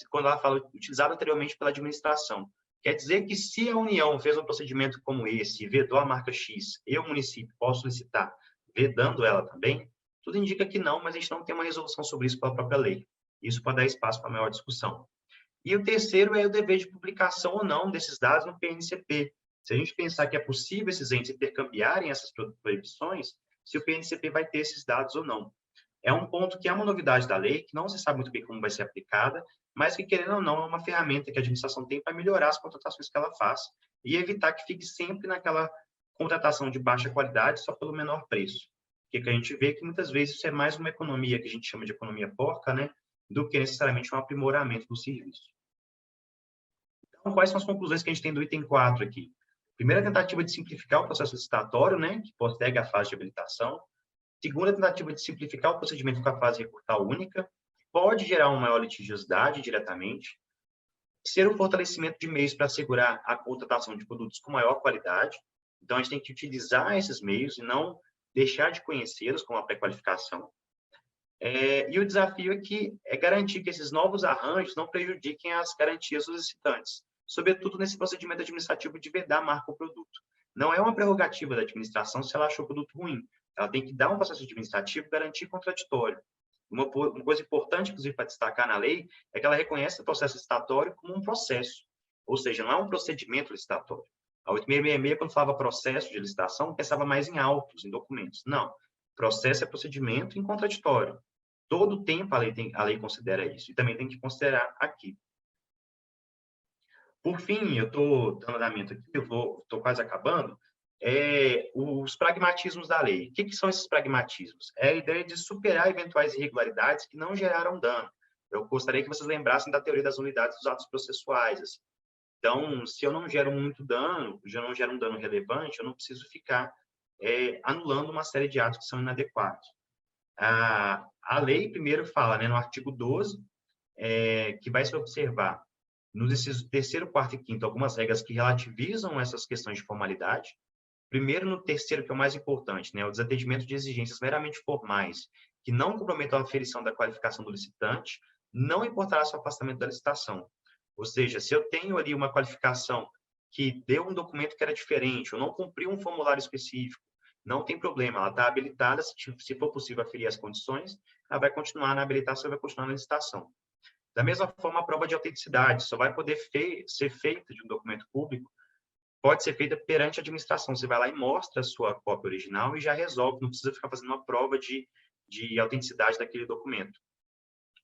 quando ela fala utilizado anteriormente pela administração. Quer dizer que se a União fez um procedimento como esse e vedou a marca X, eu, município, posso solicitar vedando ela também? Tudo indica que não, mas a gente não tem uma resolução sobre isso pela própria lei. Isso pode dar espaço para maior discussão. E o terceiro é o dever de publicação ou não desses dados no PNCP. Se a gente pensar que é possível esses entes intercambiarem essas proibições, se o PNCP vai ter esses dados ou não. É um ponto que é uma novidade da lei, que não se sabe muito bem como vai ser aplicada, mas que, querendo ou não, é uma ferramenta que a administração tem para melhorar as contratações que ela faz e evitar que fique sempre naquela contratação de baixa qualidade só pelo menor preço. Porque a gente vê que muitas vezes isso é mais uma economia que a gente chama de economia porca, né, do que necessariamente um aprimoramento do serviço. Então, quais são as conclusões que a gente tem do item 4 aqui? Primeira tentativa de simplificar o processo licitatório, né, que posterga a fase de habilitação. Segunda tentativa de simplificar o procedimento com a fase recursal única, pode gerar uma maior litigiosidade diretamente. Terceiro, o fortalecimento de meios para assegurar a contratação de produtos com maior qualidade. Então, a gente tem que utilizar esses meios e não deixar de conhecê-los com a pré-qualificação. E o desafio aqui é garantir que esses novos arranjos não prejudiquem as garantias dos licitantes, sobretudo nesse procedimento administrativo de vedar a marca ou produto. Não é uma prerrogativa da administração se ela achou o produto ruim. Ela tem que dar um processo administrativo e garantir contraditório. Uma coisa importante, inclusive, para destacar na lei, é que ela reconhece o processo licitatório como um processo, ou seja, não é um procedimento licitatório. A 8666, quando falava processo de licitação, pensava mais em autos, em documentos. Não, processo é procedimento em contraditório. Todo o tempo a lei considera isso, e também tem que considerar aqui. Por fim, eu estou dando andamento aqui, estou quase acabando, os pragmatismos da lei. O que são esses pragmatismos? É a ideia de superar eventuais irregularidades que não geraram dano. Eu gostaria que vocês lembrassem da teoria das unidades dos atos processuais. Assim. Então, se eu não gero muito dano, já não gero um dano relevante, eu não preciso ficar anulando uma série de atos que são inadequados. A lei, primeiro, fala, né, no artigo 12, que vai se observar nos incisos 3º, 4º e 5º, algumas regras que relativizam essas questões de formalidade. Primeiro, no 3º, que é o mais importante, né, o desatendimento de exigências meramente formais, que não comprometam a aferição da qualificação do licitante, não importará seu afastamento da licitação. Ou seja, se eu tenho ali uma qualificação que deu um documento que era diferente, ou não cumpriu um formulário específico, não tem problema, ela está habilitada, se for possível aferir as condições, ela vai continuar na habilitação, vai continuar na licitação. Da mesma forma, a prova de autenticidade só vai poder ser feita de um documento público, pode ser feita perante a administração. Você vai lá e mostra a sua cópia original e já resolve, não precisa ficar fazendo uma prova de autenticidade daquele documento.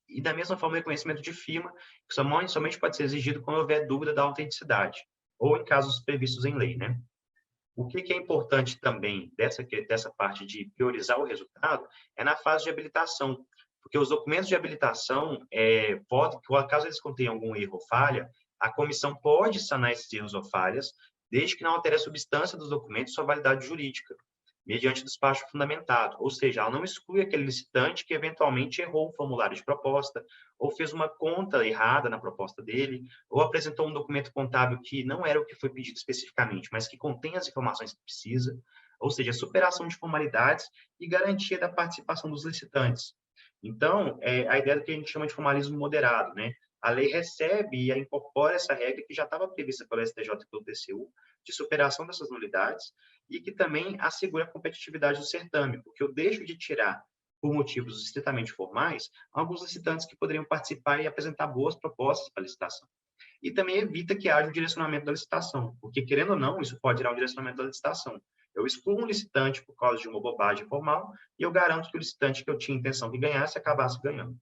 E da mesma forma, o reconhecimento de firma, que somente pode ser exigido quando houver dúvida da autenticidade, ou em casos previstos em lei, né? O que é importante também dessa parte de priorizar o resultado é na fase de habilitação, porque os documentos de habilitação, caso eles contenham algum erro ou falha, a comissão pode sanar esses erros ou falhas, desde que não altere a substância dos documentos e sua validade jurídica, mediante despacho fundamentado, ou seja, ela não exclui aquele licitante que eventualmente errou o formulário de proposta, ou fez uma conta errada na proposta dele, ou apresentou um documento contábil que não era o que foi pedido especificamente, mas que contém as informações que precisa, ou seja, superação de formalidades e garantia da participação dos licitantes. Então, a ideia do que a gente chama de formalismo moderado, né? A lei recebe e incorpora essa regra que já estava prevista pelo STJ e pelo TCU, de superação dessas nulidades, e que também assegura a competitividade do certame, porque eu deixo de tirar, por motivos estritamente formais, alguns licitantes que poderiam participar e apresentar boas propostas para a licitação. E também evita que haja um direcionamento da licitação, porque, querendo ou não, isso pode gerar um direcionamento da licitação. Eu excluo um licitante por causa de uma bobagem formal e eu garanto que o licitante que eu tinha intenção de ganhasse acabasse ganhando.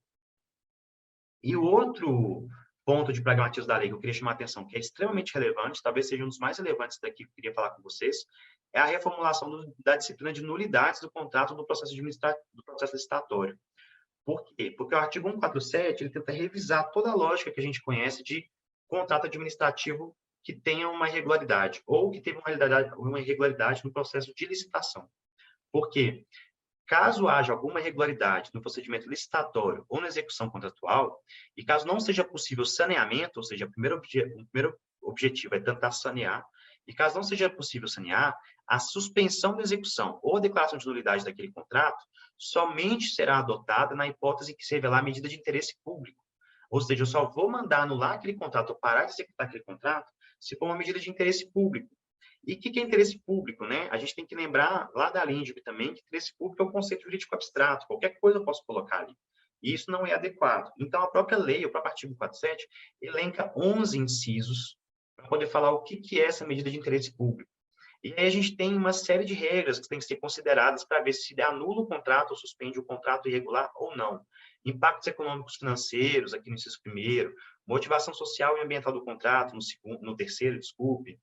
E o outro ponto de pragmatismo da lei que eu queria chamar a atenção, que é extremamente relevante, talvez seja um dos mais relevantes daqui que eu queria falar com vocês, é a reformulação da disciplina de nulidades do contrato do processo licitatório. Por quê? Porque o artigo 147 ele tenta revisar toda a lógica que a gente conhece de contrato administrativo que tenha uma irregularidade, ou que teve uma irregularidade no processo de licitação. Por quê? Caso haja alguma irregularidade no procedimento licitatório ou na execução contratual, e caso não seja possível saneamento, ou seja, o primeiro objetivo é tentar sanear, e caso não seja possível sanear, a suspensão da execução ou a declaração de nulidade daquele contrato somente será adotada na hipótese que se revelar medida de interesse público. Ou seja, eu só vou mandar anular aquele contrato ou parar de executar aquele contrato se for uma medida de interesse público. E o que é interesse público, né? A gente tem que lembrar lá da LINDB também que interesse público é um conceito jurídico abstrato, qualquer coisa eu posso colocar ali. E isso não é adequado. Então, a própria lei, o próprio artigo 47, elenca 11 incisos para poder falar o que é essa medida de interesse público. E aí a gente tem uma série de regras que têm que ser consideradas para ver se anula o contrato ou suspende o contrato irregular ou não. Impactos econômicos financeiros, aqui no inciso 1º, motivação social e ambiental do contrato, no 3º, desculpe,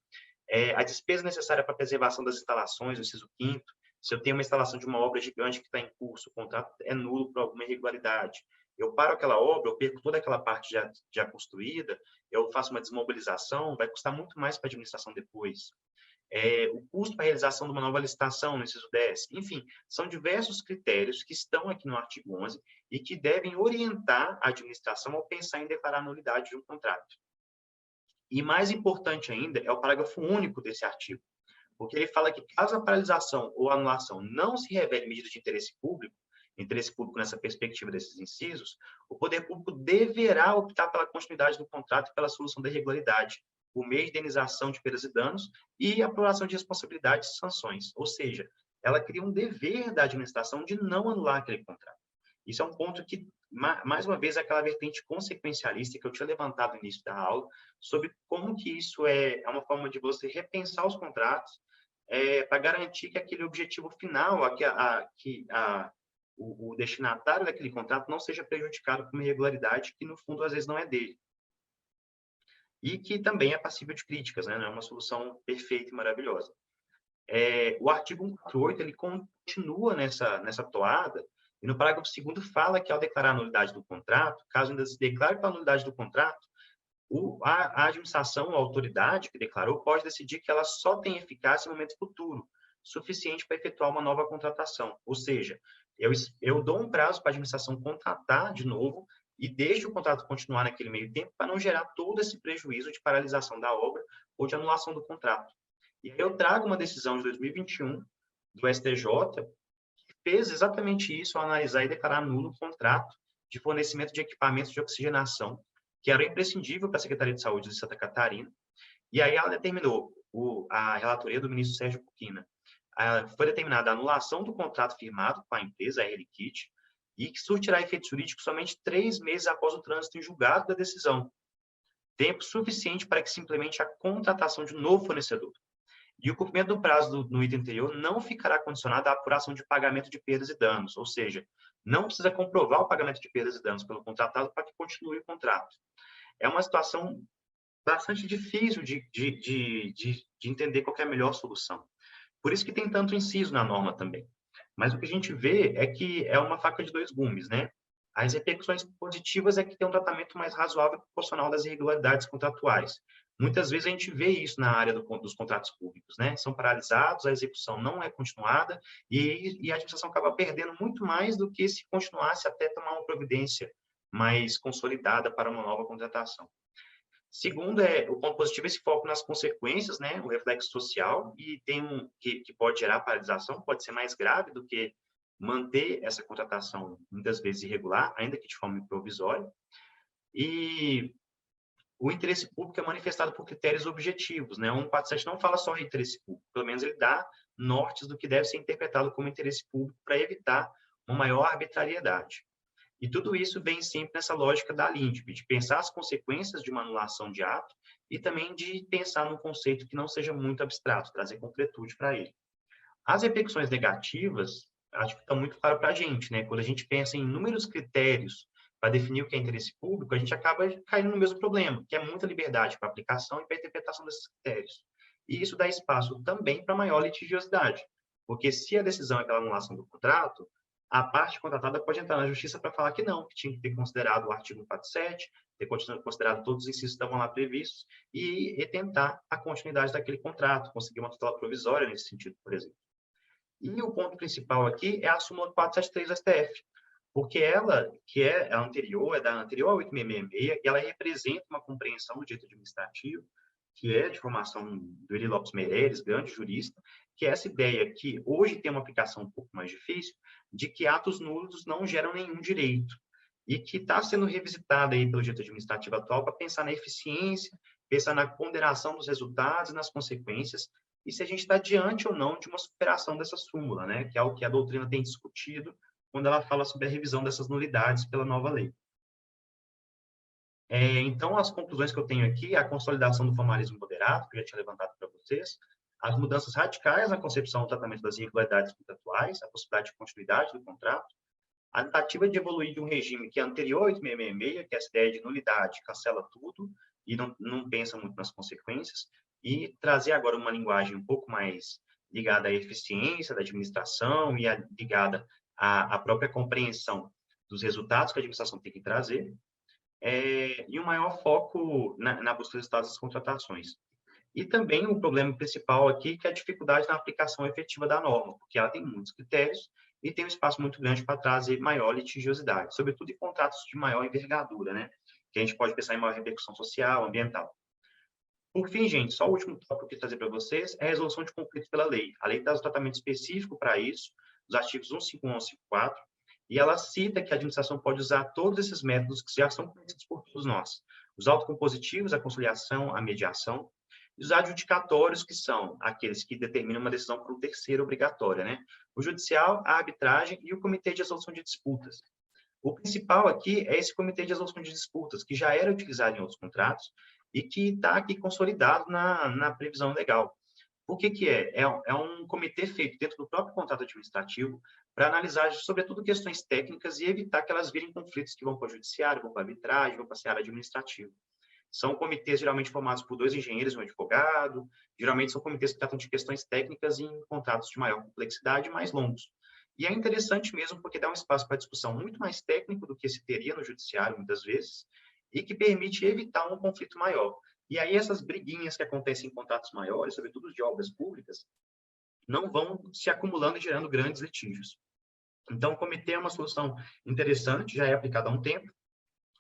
a despesa necessária para a preservação das instalações, no inciso 5º, se eu tenho uma instalação de uma obra gigante que está em curso, o contrato é nulo por alguma irregularidade. Eu paro aquela obra, eu perco toda aquela parte já construída, eu faço uma desmobilização, vai custar muito mais para a administração depois. O custo para a realização de uma nova licitação, no inciso 10. Enfim, são diversos critérios que estão aqui no artigo 11 e que devem orientar a administração ao pensar em declarar a nulidade de um contrato. E mais importante ainda é o parágrafo único desse artigo, porque ele fala que caso a paralisação ou anulação não se revele medida de interesse público nessa perspectiva desses incisos, o poder público deverá optar pela continuidade do contrato e pela solução da irregularidade, por meio de indenização de perdas e danos e aprovação de responsabilidades e sanções. Ou seja, ela cria um dever da administração de não anular aquele contrato. Isso é um ponto que, mais uma vez, é aquela vertente consequencialista que eu tinha levantado no início da aula, sobre como que isso é uma forma de você repensar os contratos para garantir que aquele objetivo final, o destinatário daquele contrato não seja prejudicado por uma irregularidade que, no fundo, às vezes não é dele. E que também é passível de críticas, né? Não é uma solução perfeita e maravilhosa. O artigo 148, ele continua nessa toada, e no parágrafo 2º fala que, ao declarar a nulidade do contrato, caso ainda se declare a nulidade do contrato, a administração, a autoridade que declarou, pode decidir que ela só tem eficácia em momento futuro, suficiente para efetuar uma nova contratação. Ou seja, eu dou um prazo para a administração contratar de novo e deixo o contrato continuar naquele meio tempo para não gerar todo esse prejuízo de paralisação da obra ou de anulação do contrato. E aí eu trago uma decisão de 2021 do STJ que fez exatamente isso ao analisar e declarar nulo o contrato de fornecimento de equipamentos de oxigenação, que era imprescindível para a Secretaria de Saúde de Santa Catarina. E aí ela determinou, a relatoria do ministro Sérgio Cuquina, foi determinada a anulação do contrato firmado com a empresa, a Air Liquide, e que surtirá efeito jurídico somente 3 meses após o trânsito em julgado da decisão. Tempo suficiente para que se implemente a contratação de um novo fornecedor. E o cumprimento do prazo no item anterior não ficará condicionado à apuração de pagamento de perdas e danos, ou seja, não precisa comprovar o pagamento de perdas e danos pelo contratado para que continue o contrato. É uma situação bastante difícil de entender qual é a melhor solução. Por isso que tem tanto inciso na norma também. Mas o que a gente vê é que é uma faca de 2 gumes, né? As repercussões positivas é que tem um tratamento mais razoável e proporcional das irregularidades contratuais. Muitas vezes a gente vê isso na área dos contratos públicos, né? São paralisados, a execução não é continuada e a administração acaba perdendo muito mais do que se continuasse até tomar uma providência mais consolidada para uma nova contratação. Segundo, o ponto positivo é esse foco nas consequências, né? O reflexo social, e tem que pode gerar paralisação, pode ser mais grave do que manter essa contratação, muitas vezes irregular, ainda que de forma provisória. E o interesse público é manifestado por critérios objetivos, né? O 147 não fala só de interesse público, pelo menos ele dá nortes do que deve ser interpretado como interesse público para evitar uma maior arbitrariedade. E tudo isso vem sempre nessa lógica da LINDB, de pensar as consequências de uma anulação de ato e também de pensar num conceito que não seja muito abstrato, trazer concretude para ele. As repercussões negativas, acho que está muito claro para a gente, né? Quando a gente pensa em inúmeros critérios para definir o que é interesse público, a gente acaba caindo no mesmo problema, que é muita liberdade para aplicação e para interpretação desses critérios. E isso dá espaço também para maior litigiosidade, porque se a decisão é aquela anulação do contrato, a parte contratada pode entrar na justiça para falar que não, que tinha que ter considerado o artigo 147, ter considerado todos os incisos que estavam lá previstos e tentar a continuidade daquele contrato, conseguir uma tutela provisória nesse sentido, por exemplo. E o ponto principal aqui é a súmula 473 do STF, porque ela, que é da anterior a 8666, e ela representa uma compreensão do direito administrativo, que é de formação do Eri Lopes Meireles, grande jurista, que é essa ideia que hoje tem uma aplicação um pouco mais difícil, de que atos nulos não geram nenhum direito, e que está sendo revisitada aí pelo direito administrativo atual para pensar na eficiência, pensar na ponderação dos resultados e nas consequências, e se a gente está diante ou não de uma superação dessa súmula, né, que é o que a doutrina tem discutido quando ela fala sobre a revisão dessas nulidades pela nova lei. Então, as conclusões que eu tenho aqui é a consolidação do formalismo moderado, que eu já tinha levantado para vocês, as mudanças radicais na concepção do tratamento das irregularidades contratuais, a possibilidade de continuidade do contrato, a tentativa de evoluir de um regime que é anterior ao 8666, que é essa ideia de nulidade, cancela tudo e não pensa muito nas consequências, e trazer agora uma linguagem um pouco mais ligada à eficiência da administração e ligada à própria compreensão dos resultados que a administração tem que trazer, e um maior foco na busca dos resultados das contratações. E também o problema principal aqui, que é a dificuldade na aplicação efetiva da norma, porque ela tem muitos critérios e tem um espaço muito grande para trazer maior litigiosidade, sobretudo em contratos de maior envergadura, né? Que a gente pode pensar em maior repercussão social, ambiental. Por fim, gente, só o último tópico que eu queria trazer para vocês é a resolução de conflitos pela lei. A lei traz um tratamento específico para isso, os artigos 151 e 154, e ela cita que a administração pode usar todos esses métodos que já são conhecidos por todos nós. Os autocompositivos, a conciliação, a mediação, e os adjudicatórios, que são aqueles que determinam uma decisão para o terceiro obrigatória, né? O judicial, a arbitragem e o comitê de resolução de disputas. O principal aqui é esse comitê de resolução de disputas, que já era utilizado em outros contratos e que está aqui consolidado na previsão legal. O que é? É um comitê feito dentro do próprio contrato administrativo para analisar, sobretudo, questões técnicas e evitar que elas virem conflitos que vão para o judiciário, vão para a arbitragem, vão para a seara administrativa. São comitês geralmente formados por 2 engenheiros e um advogado, geralmente são comitês que tratam de questões técnicas em contratos de maior complexidade e mais longos. E é interessante mesmo porque dá um espaço para discussão muito mais técnico do que se teria no judiciário, muitas vezes, e que permite evitar um conflito maior. E aí essas briguinhas que acontecem em contratos maiores, sobretudo de obras públicas, não vão se acumulando e gerando grandes litígios. Então, o comitê é uma solução interessante, já é aplicada há um tempo.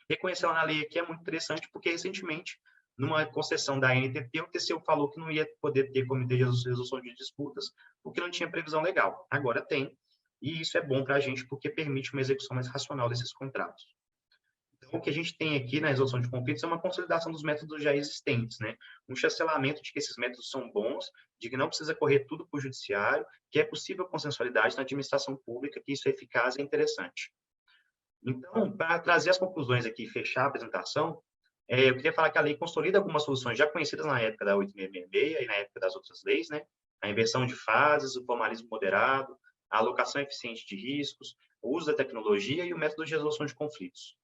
Reconhecer na lei aqui é muito interessante, porque recentemente, numa concessão da ANTT, o TCU falou que não ia poder ter comitê de resolução de disputas, porque não tinha previsão legal. Agora tem, e isso é bom para a gente, porque permite uma execução mais racional desses contratos. Então, o que a gente tem aqui na resolução de conflitos é uma consolidação dos métodos já existentes, né? Um chancelamento de que esses métodos são bons, de que não precisa correr tudo para o judiciário, que é possível consensualidade na administração pública, que isso é eficaz e interessante. Então, para trazer as conclusões aqui e fechar a apresentação, eu queria falar que a lei consolida algumas soluções já conhecidas na época da 8666 e na época das outras leis, né? A inversão de fases, o formalismo moderado, a alocação eficiente de riscos, o uso da tecnologia e o método de resolução de conflitos.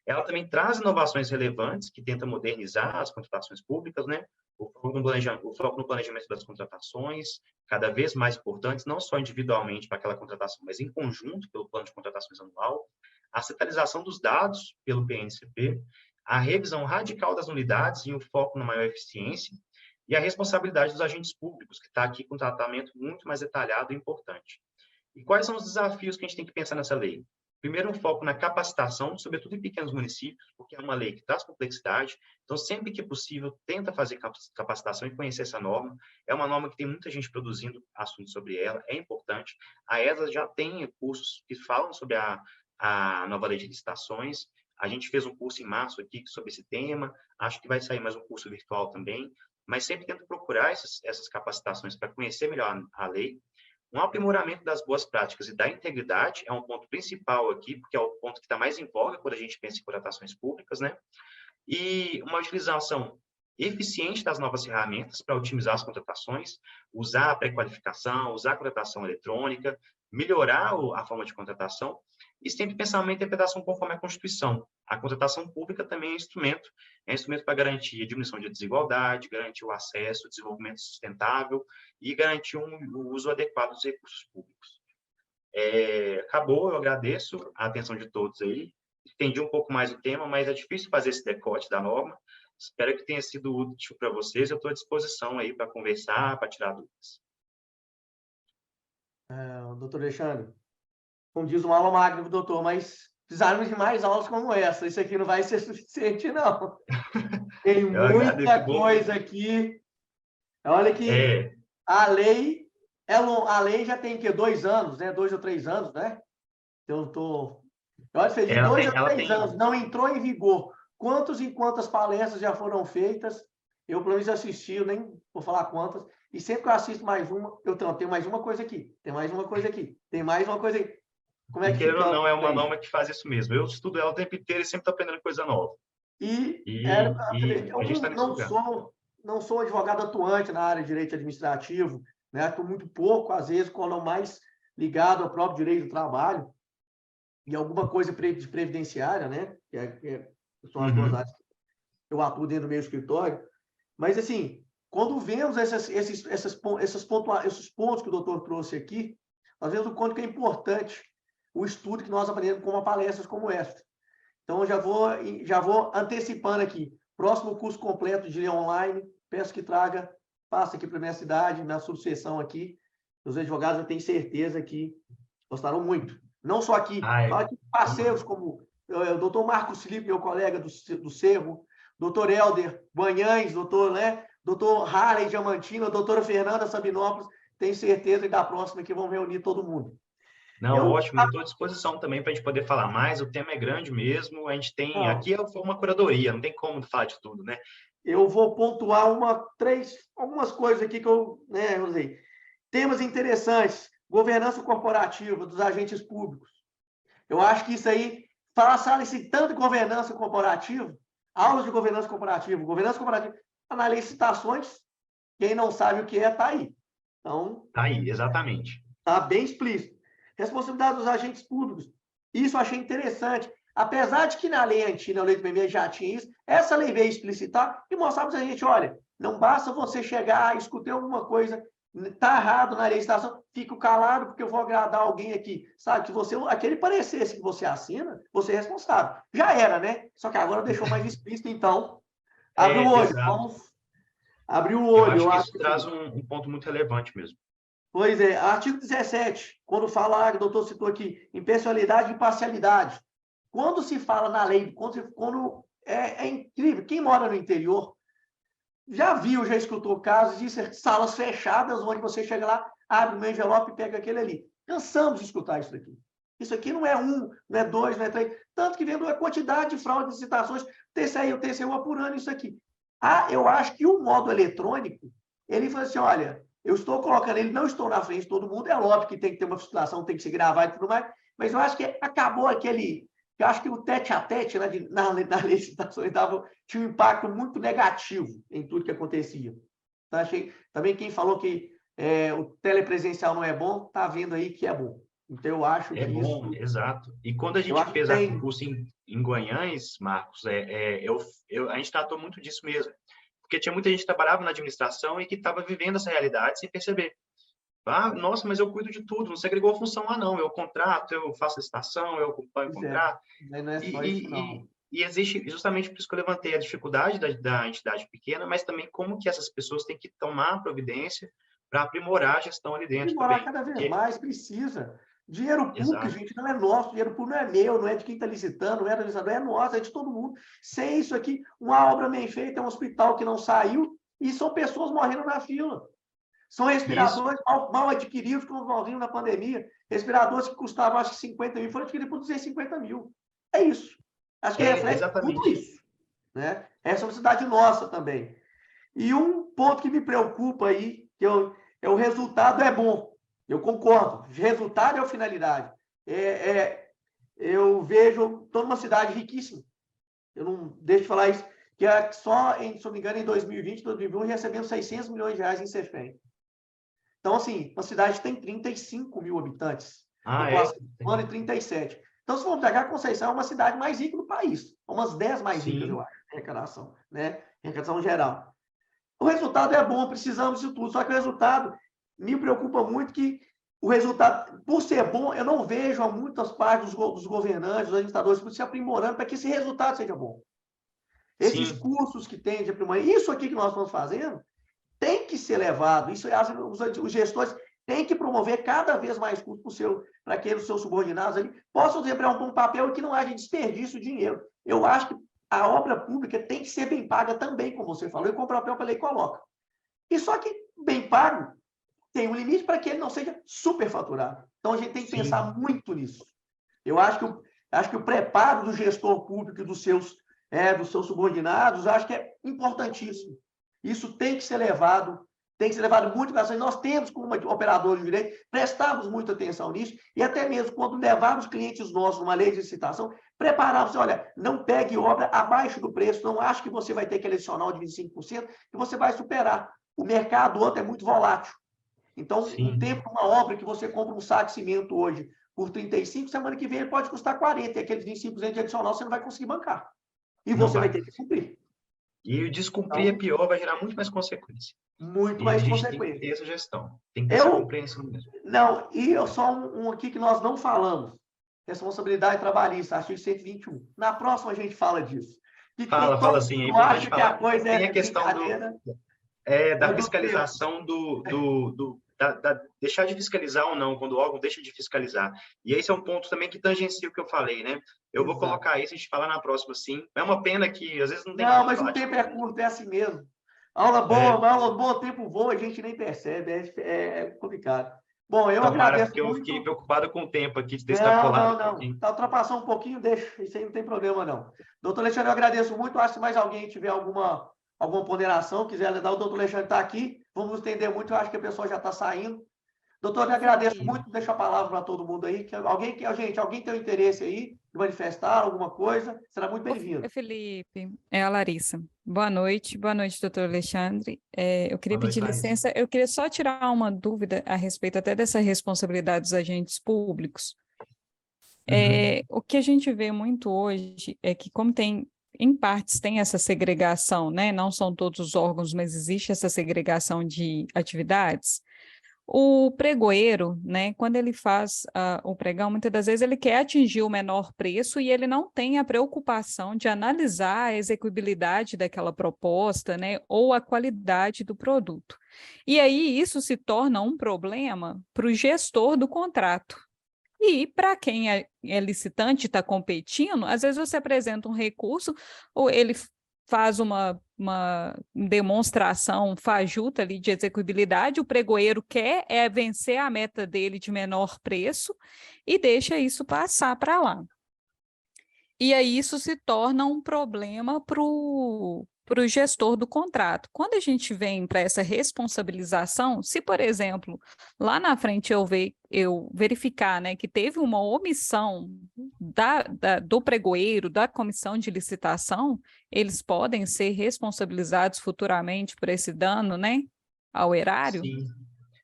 Ela também traz inovações relevantes que tentam modernizar as contratações públicas, né? O foco no planejamento das contratações, cada vez mais importantes, não só individualmente para aquela contratação, mas em conjunto pelo plano de contratações anual, a centralização dos dados pelo PNCP, a revisão radical das unidades e o foco na maior eficiência, e a responsabilidade dos agentes públicos, que está aqui com um tratamento muito mais detalhado e importante. E quais são os desafios que a gente tem que pensar nessa lei? Primeiro, um foco na capacitação, sobretudo em pequenos municípios, porque é uma lei que traz complexidade, então, sempre que possível, tenta fazer capacitação e conhecer essa norma. É uma norma que tem muita gente produzindo assuntos sobre ela, é importante. A ESA já tem cursos que falam sobre a nova lei de licitações. A gente fez um curso em março aqui sobre esse tema, acho que vai sair mais um curso virtual também, mas sempre tento procurar essas capacitações para conhecer melhor a lei. Um aprimoramento das boas práticas e da integridade é um ponto principal aqui, porque é o ponto que está mais em voga quando a gente pensa em contratações públicas, né? E uma utilização eficiente das novas ferramentas para otimizar as contratações, usar a pré-qualificação, usar a contratação eletrônica, melhorar a forma de contratação e sempre pensar uma interpretação conforme a Constituição. A contratação pública também é instrumento para garantir a diminuição de desigualdade, garantir o acesso, o desenvolvimento sustentável e garantir o uso adequado dos recursos públicos. Acabou, eu agradeço a atenção de todos aí. Entendi um pouco mais o tema, mas é difícil fazer esse decote da norma. Espero que tenha sido útil para vocês. Eu estou à disposição aí para conversar, para tirar dúvidas. doutor Alexandre, como diz um aula magna do doutor, mas precisarmos de mais aulas como essa. Isso aqui não vai ser suficiente, não. Tem muita coisa aqui. Olha que a lei, a lei já tem que 2 anos, né? 2 ou 3 anos, né? Olha, fez de 2 a 3 anos, não entrou em vigor. Quantas e quantas palestras já foram feitas? Eu, pelo menos, assisti, eu nem vou falar quantas. E sempre que eu assisto mais uma, eu tenho mais uma coisa aqui, tem mais uma coisa aqui, tem mais uma coisa aqui. Como é que querendo ou não, é uma norma que faz isso mesmo. Eu estudo ela o tempo inteiro e sempre estou aprendendo coisa nova. Eu a gente está nesse lugar. Não sou advogado atuante na área de direito administrativo, né? Estou muito pouco, às vezes, quando mais ligado ao próprio direito do trabalho e alguma coisa de previdenciária, né? Que são as duas áreas que eu atuo dentro do meu escritório. Mas, assim, quando vemos esses pontos que o doutor trouxe aqui, nós vemos o quanto que é importante o estudo que nós aprendemos com uma palestra como esta. Então, eu já vou antecipando aqui. Próximo curso completo de online, peço que faça aqui para a minha cidade, minha subseção aqui. Os advogados, eu tenho certeza que gostaram muito. Não só aqui, mas aqui parceiros como o doutor Marcos Felipe, meu colega do Cerro, doutor Helder Banhães, doutor Harley Diamantina, doutora Fernanda Sabinópolis, tenho certeza que da próxima que vão reunir todo mundo. Não, ótimo, estou à disposição também para a gente poder falar mais, o tema é grande mesmo, a gente tem, aqui é uma curadoria, não tem como falar de tudo, né? Eu vou pontuar algumas coisas aqui que eu usei. Temas interessantes, governança corporativa dos agentes públicos. Eu acho que isso aí, fala-se tanto de governança corporativa, aulas de governança corporativa, na lei de licitações, quem não sabe o que está aí. Então, está aí, exatamente. Está bem explícito. Responsabilidade dos agentes públicos. Isso eu achei interessante. Apesar de que na lei antiga, na lei do PME já tinha isso, essa lei veio explicitar e mostrar para a gente, olha, não basta você chegar, escutar alguma coisa, está errado na legislação, fico calado porque eu vou agradar alguém aqui. Sabe, que aquele parecer que você assina, você é responsável. Já era, né? Só que agora deixou mais explícito, então, abre o olho. Vamos abrir o olho. Eu acho que isso traz um ponto muito relevante mesmo. Pois é, artigo 17, quando fala, o doutor citou aqui, impessoalidade e imparcialidade. Quando se fala na lei, é incrível, quem mora no interior já escutou casos de salas fechadas, onde você chega lá, abre um envelope e pega aquele ali. Cansamos de escutar isso aqui. Isso aqui não é 1, não é 2, não é 3, tanto que vendo a quantidade de fraudes e citações, o TCU apurando isso aqui. Eu acho que o modo eletrônico, ele fala assim, olha, eu estou colocando ele, não estou na frente de todo mundo, é óbvio que tem que ter uma fiscalização, tem que se gravar e tudo mais, mas eu acho que acabou eu acho que o tete-a-tete na licitação tinha um impacto muito negativo em tudo que acontecia. Então, achei, também quem falou que o telepresencial não é bom, está vendo aí que é bom. Então, eu acho que bom, isso... Exato. E quando a gente fez o curso em Guanhães, Marcos, a gente tratou muito disso mesmo. Porque tinha muita gente que trabalhava na administração e que estava vivendo essa realidade sem perceber. Nossa, mas eu cuido de tudo, não segregou função lá não. Eu contrato, eu faço licitação, eu acompanho o contrato. Não é só isso, não. E existe, justamente por isso que eu levantei a dificuldade da entidade pequena, mas também como que essas pessoas têm que tomar providência para aprimorar a gestão ali dentro aprimorar também. cada vez mais, precisa. Dinheiro público, Exato. Gente, não é nosso, dinheiro público não é meu, não é de quem está licitando, não é do licitador, é nosso, é de todo mundo. Sem isso aqui, uma obra bem feita, é um hospital que não saiu, e são pessoas morrendo na fila. São respiradores mal adquiridos, como nós vimos na pandemia. Respiradores que custavam, acho que 50 mil, foram adquiridos por 250 mil. É isso. Acho que reflete tudo isso. Né? Essa é uma cidade nossa também. E um ponto que me preocupa aí, o resultado é bom. Eu concordo. O resultado é a finalidade. Eu vejo, estou numa cidade riquíssima. Eu não deixo de falar isso, que só, se não me engano, em 2020, 2021, recebemos 600 milhões de reais em CEFEM. Então, assim, a cidade tem 35 mil habitantes. Um ano e 37. Então, se for pegar, Conceição é uma cidade mais rica do país. Umas 10 mais ricas, eu acho, em arrecadação, né? Em arrecadação geral. O resultado é bom, precisamos de tudo. Só que o resultado me preocupa muito que o resultado, por ser bom, eu não vejo a muitas partes dos governantes, dos administradores, se aprimorando para que esse resultado seja bom. Esses cursos que tem de aprimoramento, isso aqui que nós estamos fazendo, tem que ser levado. Isso os gestores tem que promover cada vez mais custo para que os seus subordinados ali possam desempenhar um papel e que não haja desperdício de dinheiro. Eu acho que a obra pública tem que ser bem paga também, como você falou, e com o papel que a lei coloca. E só que bem pago tem um limite para que ele não seja superfaturado. Então, a gente tem que pensar muito nisso. Eu acho que o preparo do gestor público e dos seus subordinados, acho que é importantíssimo. Isso tem que ser levado muito em consideração. Nós temos, como operadores de direito, prestarmos muita atenção nisso, e até mesmo quando levarmos clientes nossos numa lei de licitação, prepararmos, olha, não pegue obra abaixo do preço, não acho que você vai ter que adicional de 25%, que você vai superar. O mercado ontem é muito volátil. Então, um tempo, uma obra que você compra um saco de cimento hoje por 35, semana que vem ele pode custar 40, e aqueles 25% de adicional você não vai conseguir bancar. E você vai ter que cumprir. E o descumprir é pior, vai gerar muito mais consequência. Muito mais consequência. Tem que ter essa gestão. Tem que ter essa compreensão mesmo. Não, e eu só um aqui que nós não falamos. Responsabilidade trabalhista, artigo 121. Na próxima a gente fala disso. Fala sim. Eu acho que a coisa tem a questão da fiscalização deixar de fiscalizar ou não, quando o órgão deixa de fiscalizar. E esse é um ponto também que tangencia o que eu falei, né? Eu vou colocar isso, a gente falar na próxima, sim. É uma pena que, às vezes, não tem... Não, mas o tempo é curto, é assim mesmo. Aula boa, o tempo voa, a gente nem percebe, é complicado. Bom, eu agradeço porque eu fiquei preocupado com o tempo aqui, de ter extrapolado. Não. Tá ultrapassando um pouquinho, deixa. Isso aí não tem problema, não. Doutor Alexandre, eu agradeço muito. Acho que se mais alguém tiver alguma ponderação, quiser dar, o doutor Alexandre está aqui. Vamos estender muito, eu acho que a pessoa já está saindo. Doutor, eu agradeço muito. Deixa a palavra para todo mundo aí. Alguém tem um interesse aí de manifestar alguma coisa, será muito bem-vindo. Felipe, é a Larissa. Boa noite, doutor Alexandre. Eu queria pedir licença, eu queria só tirar uma dúvida a respeito até dessa responsabilidade dos agentes públicos. O que a gente vê muito hoje é que, como em partes tem essa segregação, né? Não são todos os órgãos, mas existe essa segregação de atividades. O pregoeiro, né, quando ele faz o pregão, muitas das vezes ele quer atingir o menor preço e ele não tem a preocupação de analisar a execuibilidade daquela proposta, né, ou a qualidade do produto. E aí isso se torna um problema para o gestor do contrato. E para quem é licitante e está competindo, às vezes você apresenta um recurso ou ele faz uma demonstração fajuta ali de execuibilidade, o pregoeiro quer vencer a meta dele de menor preço e deixa isso passar para lá. E aí isso se torna um problema para o gestor do contrato. Quando a gente vem para essa responsabilização, se, por exemplo, lá na frente eu verificar, né, que teve uma omissão do pregoeiro, da comissão de licitação, eles podem ser responsabilizados futuramente por esse dano, né, ao erário?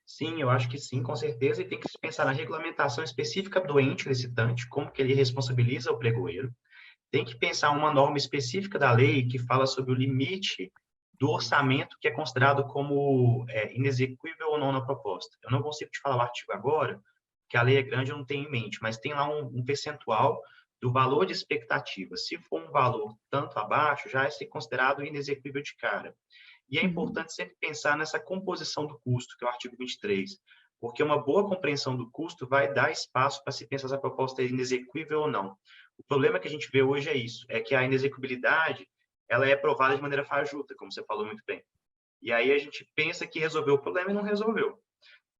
Sim, eu acho que sim, com certeza, e tem que se pensar na regulamentação específica do ente licitante, como que ele responsabiliza o pregoeiro. Tem que pensar uma norma específica da lei que fala sobre o limite do orçamento que é considerado como inexequível ou não na proposta. Eu não consigo te falar o artigo agora, porque a lei é grande, eu não tenho em mente, mas tem lá um percentual do valor de expectativa. Se for um valor tanto abaixo, já é ser considerado inexequível de cara. E é importante sempre pensar nessa composição do custo, que é o artigo 23, porque uma boa compreensão do custo vai dar espaço para se pensar se a proposta é inexequível ou não. O problema que a gente vê hoje é isso, é que a inexequibilidade ela é provada de maneira fajuta, como você falou muito bem. E aí a gente pensa que resolveu o problema e não resolveu.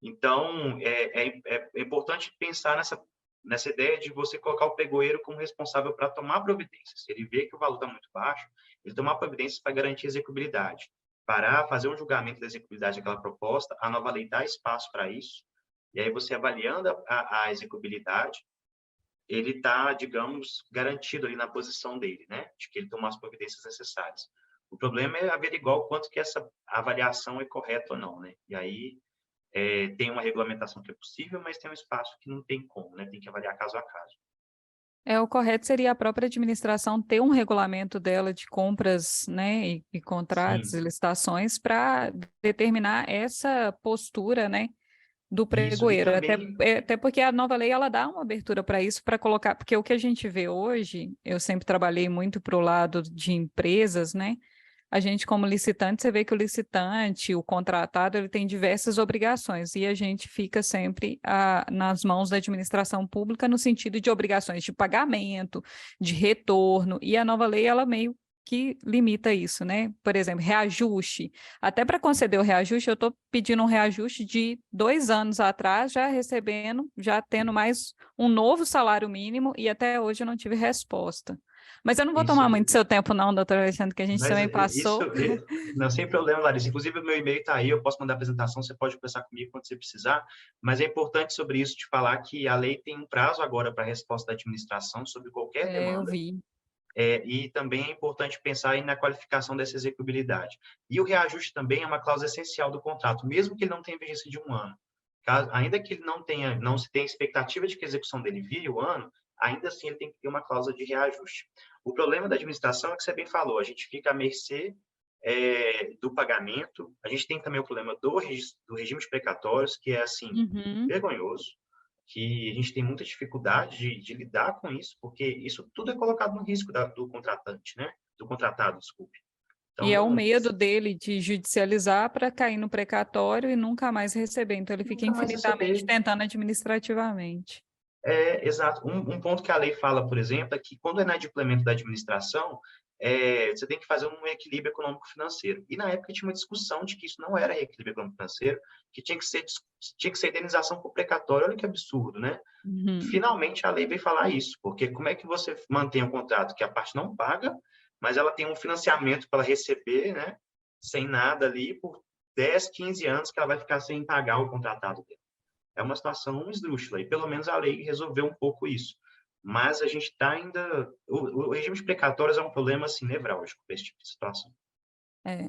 Então, é importante pensar nessa ideia de você colocar o pregoeiro como responsável para tomar providências. Se ele vê que o valor está muito baixo, ele tomar providências para garantir a execuibilidade. Para fazer um julgamento da execuibilidade daquela proposta, a nova lei dá espaço para isso, e aí você avaliando a execuibilidade, ele está, digamos, garantido ali na posição dele, né? De que ele tomou as providências necessárias. O problema é averiguar o quanto que essa avaliação é correta ou não, né? E aí tem uma regulamentação que é possível, mas tem um espaço que não tem como, né? Tem que avaliar caso a caso. O correto seria a própria administração ter um regulamento dela de compras, né, e contratos e licitações para determinar essa postura, né, do pregoeiro. Até porque a nova lei ela dá uma abertura para isso, para colocar, porque o que a gente vê hoje, eu sempre trabalhei muito para o lado de empresas, né, a gente, como licitante, você vê que o licitante, o contratado, ele tem diversas obrigações e a gente fica sempre nas mãos da administração pública no sentido de obrigações de pagamento, de retorno, e a nova lei, ela meio que limita isso, né? Por exemplo, reajuste. Até para conceder o reajuste, eu estou pedindo um reajuste de 2 anos atrás, já tendo mais um novo salário mínimo, e até hoje eu não tive resposta. Mas eu não vou Isso, tomar muito seu tempo, não, doutor Alexandre, que a gente mas também isso, passou. não, sem problema, Larissa. Inclusive, o meu e-mail está aí, eu posso mandar a apresentação, você pode conversar comigo quando você precisar, mas é importante sobre isso te falar que a lei tem um prazo agora para a resposta da administração sobre qualquer Eu demanda. vi. E também é importante pensar aí na qualificação dessa execuibilidade. E o reajuste também é uma cláusula essencial do contrato, mesmo que ele não tenha vigência de 1 ano. Ainda que ele não se tenha expectativa de que a execução dele vire o ano, ainda assim ele tem que ter uma cláusula de reajuste. O problema da administração é que você bem falou, a gente fica à mercê do pagamento, a gente tem também o problema do regime de precatórios, que é, assim, vergonhoso, que a gente tem muita dificuldade de lidar com isso, porque isso tudo é colocado no risco do contratante, né? Do contratado, desculpe. Então, E é o medo dele de judicializar para cair no precatório e nunca mais receber. Então, ele fica nunca mais infinitamente receber. tentando administrativamente. Exato. Um ponto que a lei fala, por exemplo, é que quando é inadimplemento da administração, você tem que fazer um equilíbrio econômico-financeiro. E na época tinha uma discussão de que isso não era equilíbrio econômico-financeiro, que tinha que ser indenização por precatório. Olha que absurdo, né? Finalmente a lei veio falar isso, porque como é que você mantém um contrato que a parte não paga, mas ela tem um financiamento para receber, né? Sem nada ali, por 10, 15 anos que ela vai ficar sem pagar o contratado dele. É uma situação esdrúxula, e pelo menos a lei resolveu um pouco isso. Mas a gente está ainda... O regime de precatórios é um problema, assim, nevrálgico para esse tipo de situação.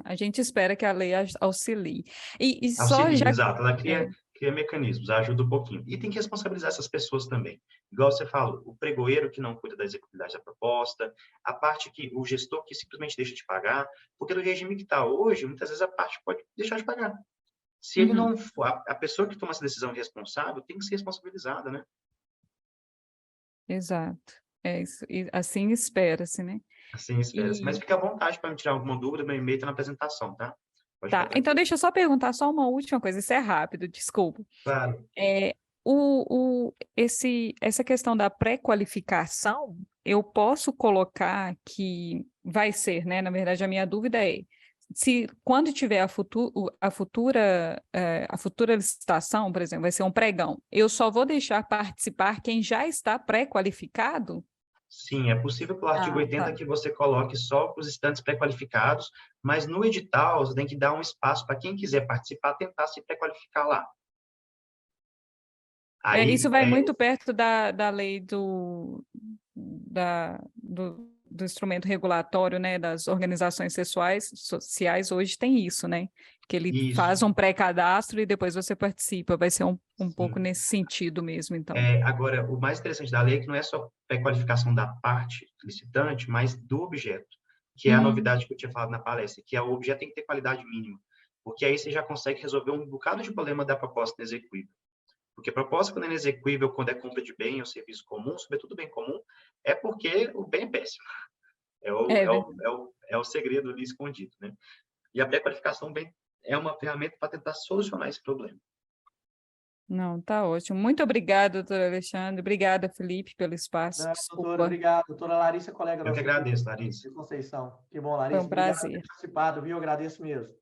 A gente espera que a lei auxilie. E só Auxilia, já... exato. Ela cria mecanismos, ajuda um pouquinho. E tem que responsabilizar essas pessoas também. Igual você falou, o pregoeiro que não cuida da execuibilidade da proposta, a parte que o gestor que simplesmente deixa de pagar, porque no regime que está hoje, muitas vezes a parte pode deixar de pagar. Se ele não for, a pessoa que toma essa decisão responsável tem que ser responsabilizada, né? Exato. É isso. E assim espera-se, né? Assim espera-se. Mas fica à vontade para me tirar alguma dúvida, meu e-mail está na apresentação, tá? Pode Tá, então deixa eu só perguntar só uma última coisa, isso é rápido, desculpa. Claro. Essa questão da pré-qualificação, eu posso colocar que vai ser, né? Na verdade, a minha dúvida é se quando tiver a futura licitação, por exemplo, vai ser um pregão, eu só vou deixar participar quem já está pré-qualificado? Sim, é possível pelo artigo 80 que você coloque só para os estantes pré-qualificados, mas no edital você tem que dar um espaço para quem quiser participar, tentar se pré-qualificar lá. Aí, isso vai muito perto da lei do instrumento regulatório, né, das organizações sociais, hoje tem isso, né? Que ele faz um pré-cadastro e depois você participa. Vai ser um pouco nesse sentido mesmo, então. Agora, o mais interessante da lei é que não é só pré-qualificação da parte licitante, mas do objeto, que é a novidade que eu tinha falado na palestra, que o objeto tem que ter qualidade mínima, porque aí você já consegue resolver um bocado de problema da proposta inexequível. Porque a proposta, quando é inexequível, quando é compra de bem ou serviço comum, sobretudo bem comum, é porque o bem é péssimo. É o segredo ali escondido, né? E a pré-qualificação é uma ferramenta para tentar solucionar esse problema. Não, tá ótimo. Muito obrigada, doutor Alexandre. Obrigada, Felipe, pelo espaço. Doutora, obrigado. Doutora Larissa, colega Eu que agradeço, Larissa. de Conceição. Que bom, Larissa. Foi um prazer. Obrigado por ter participado, viu? Eu agradeço mesmo.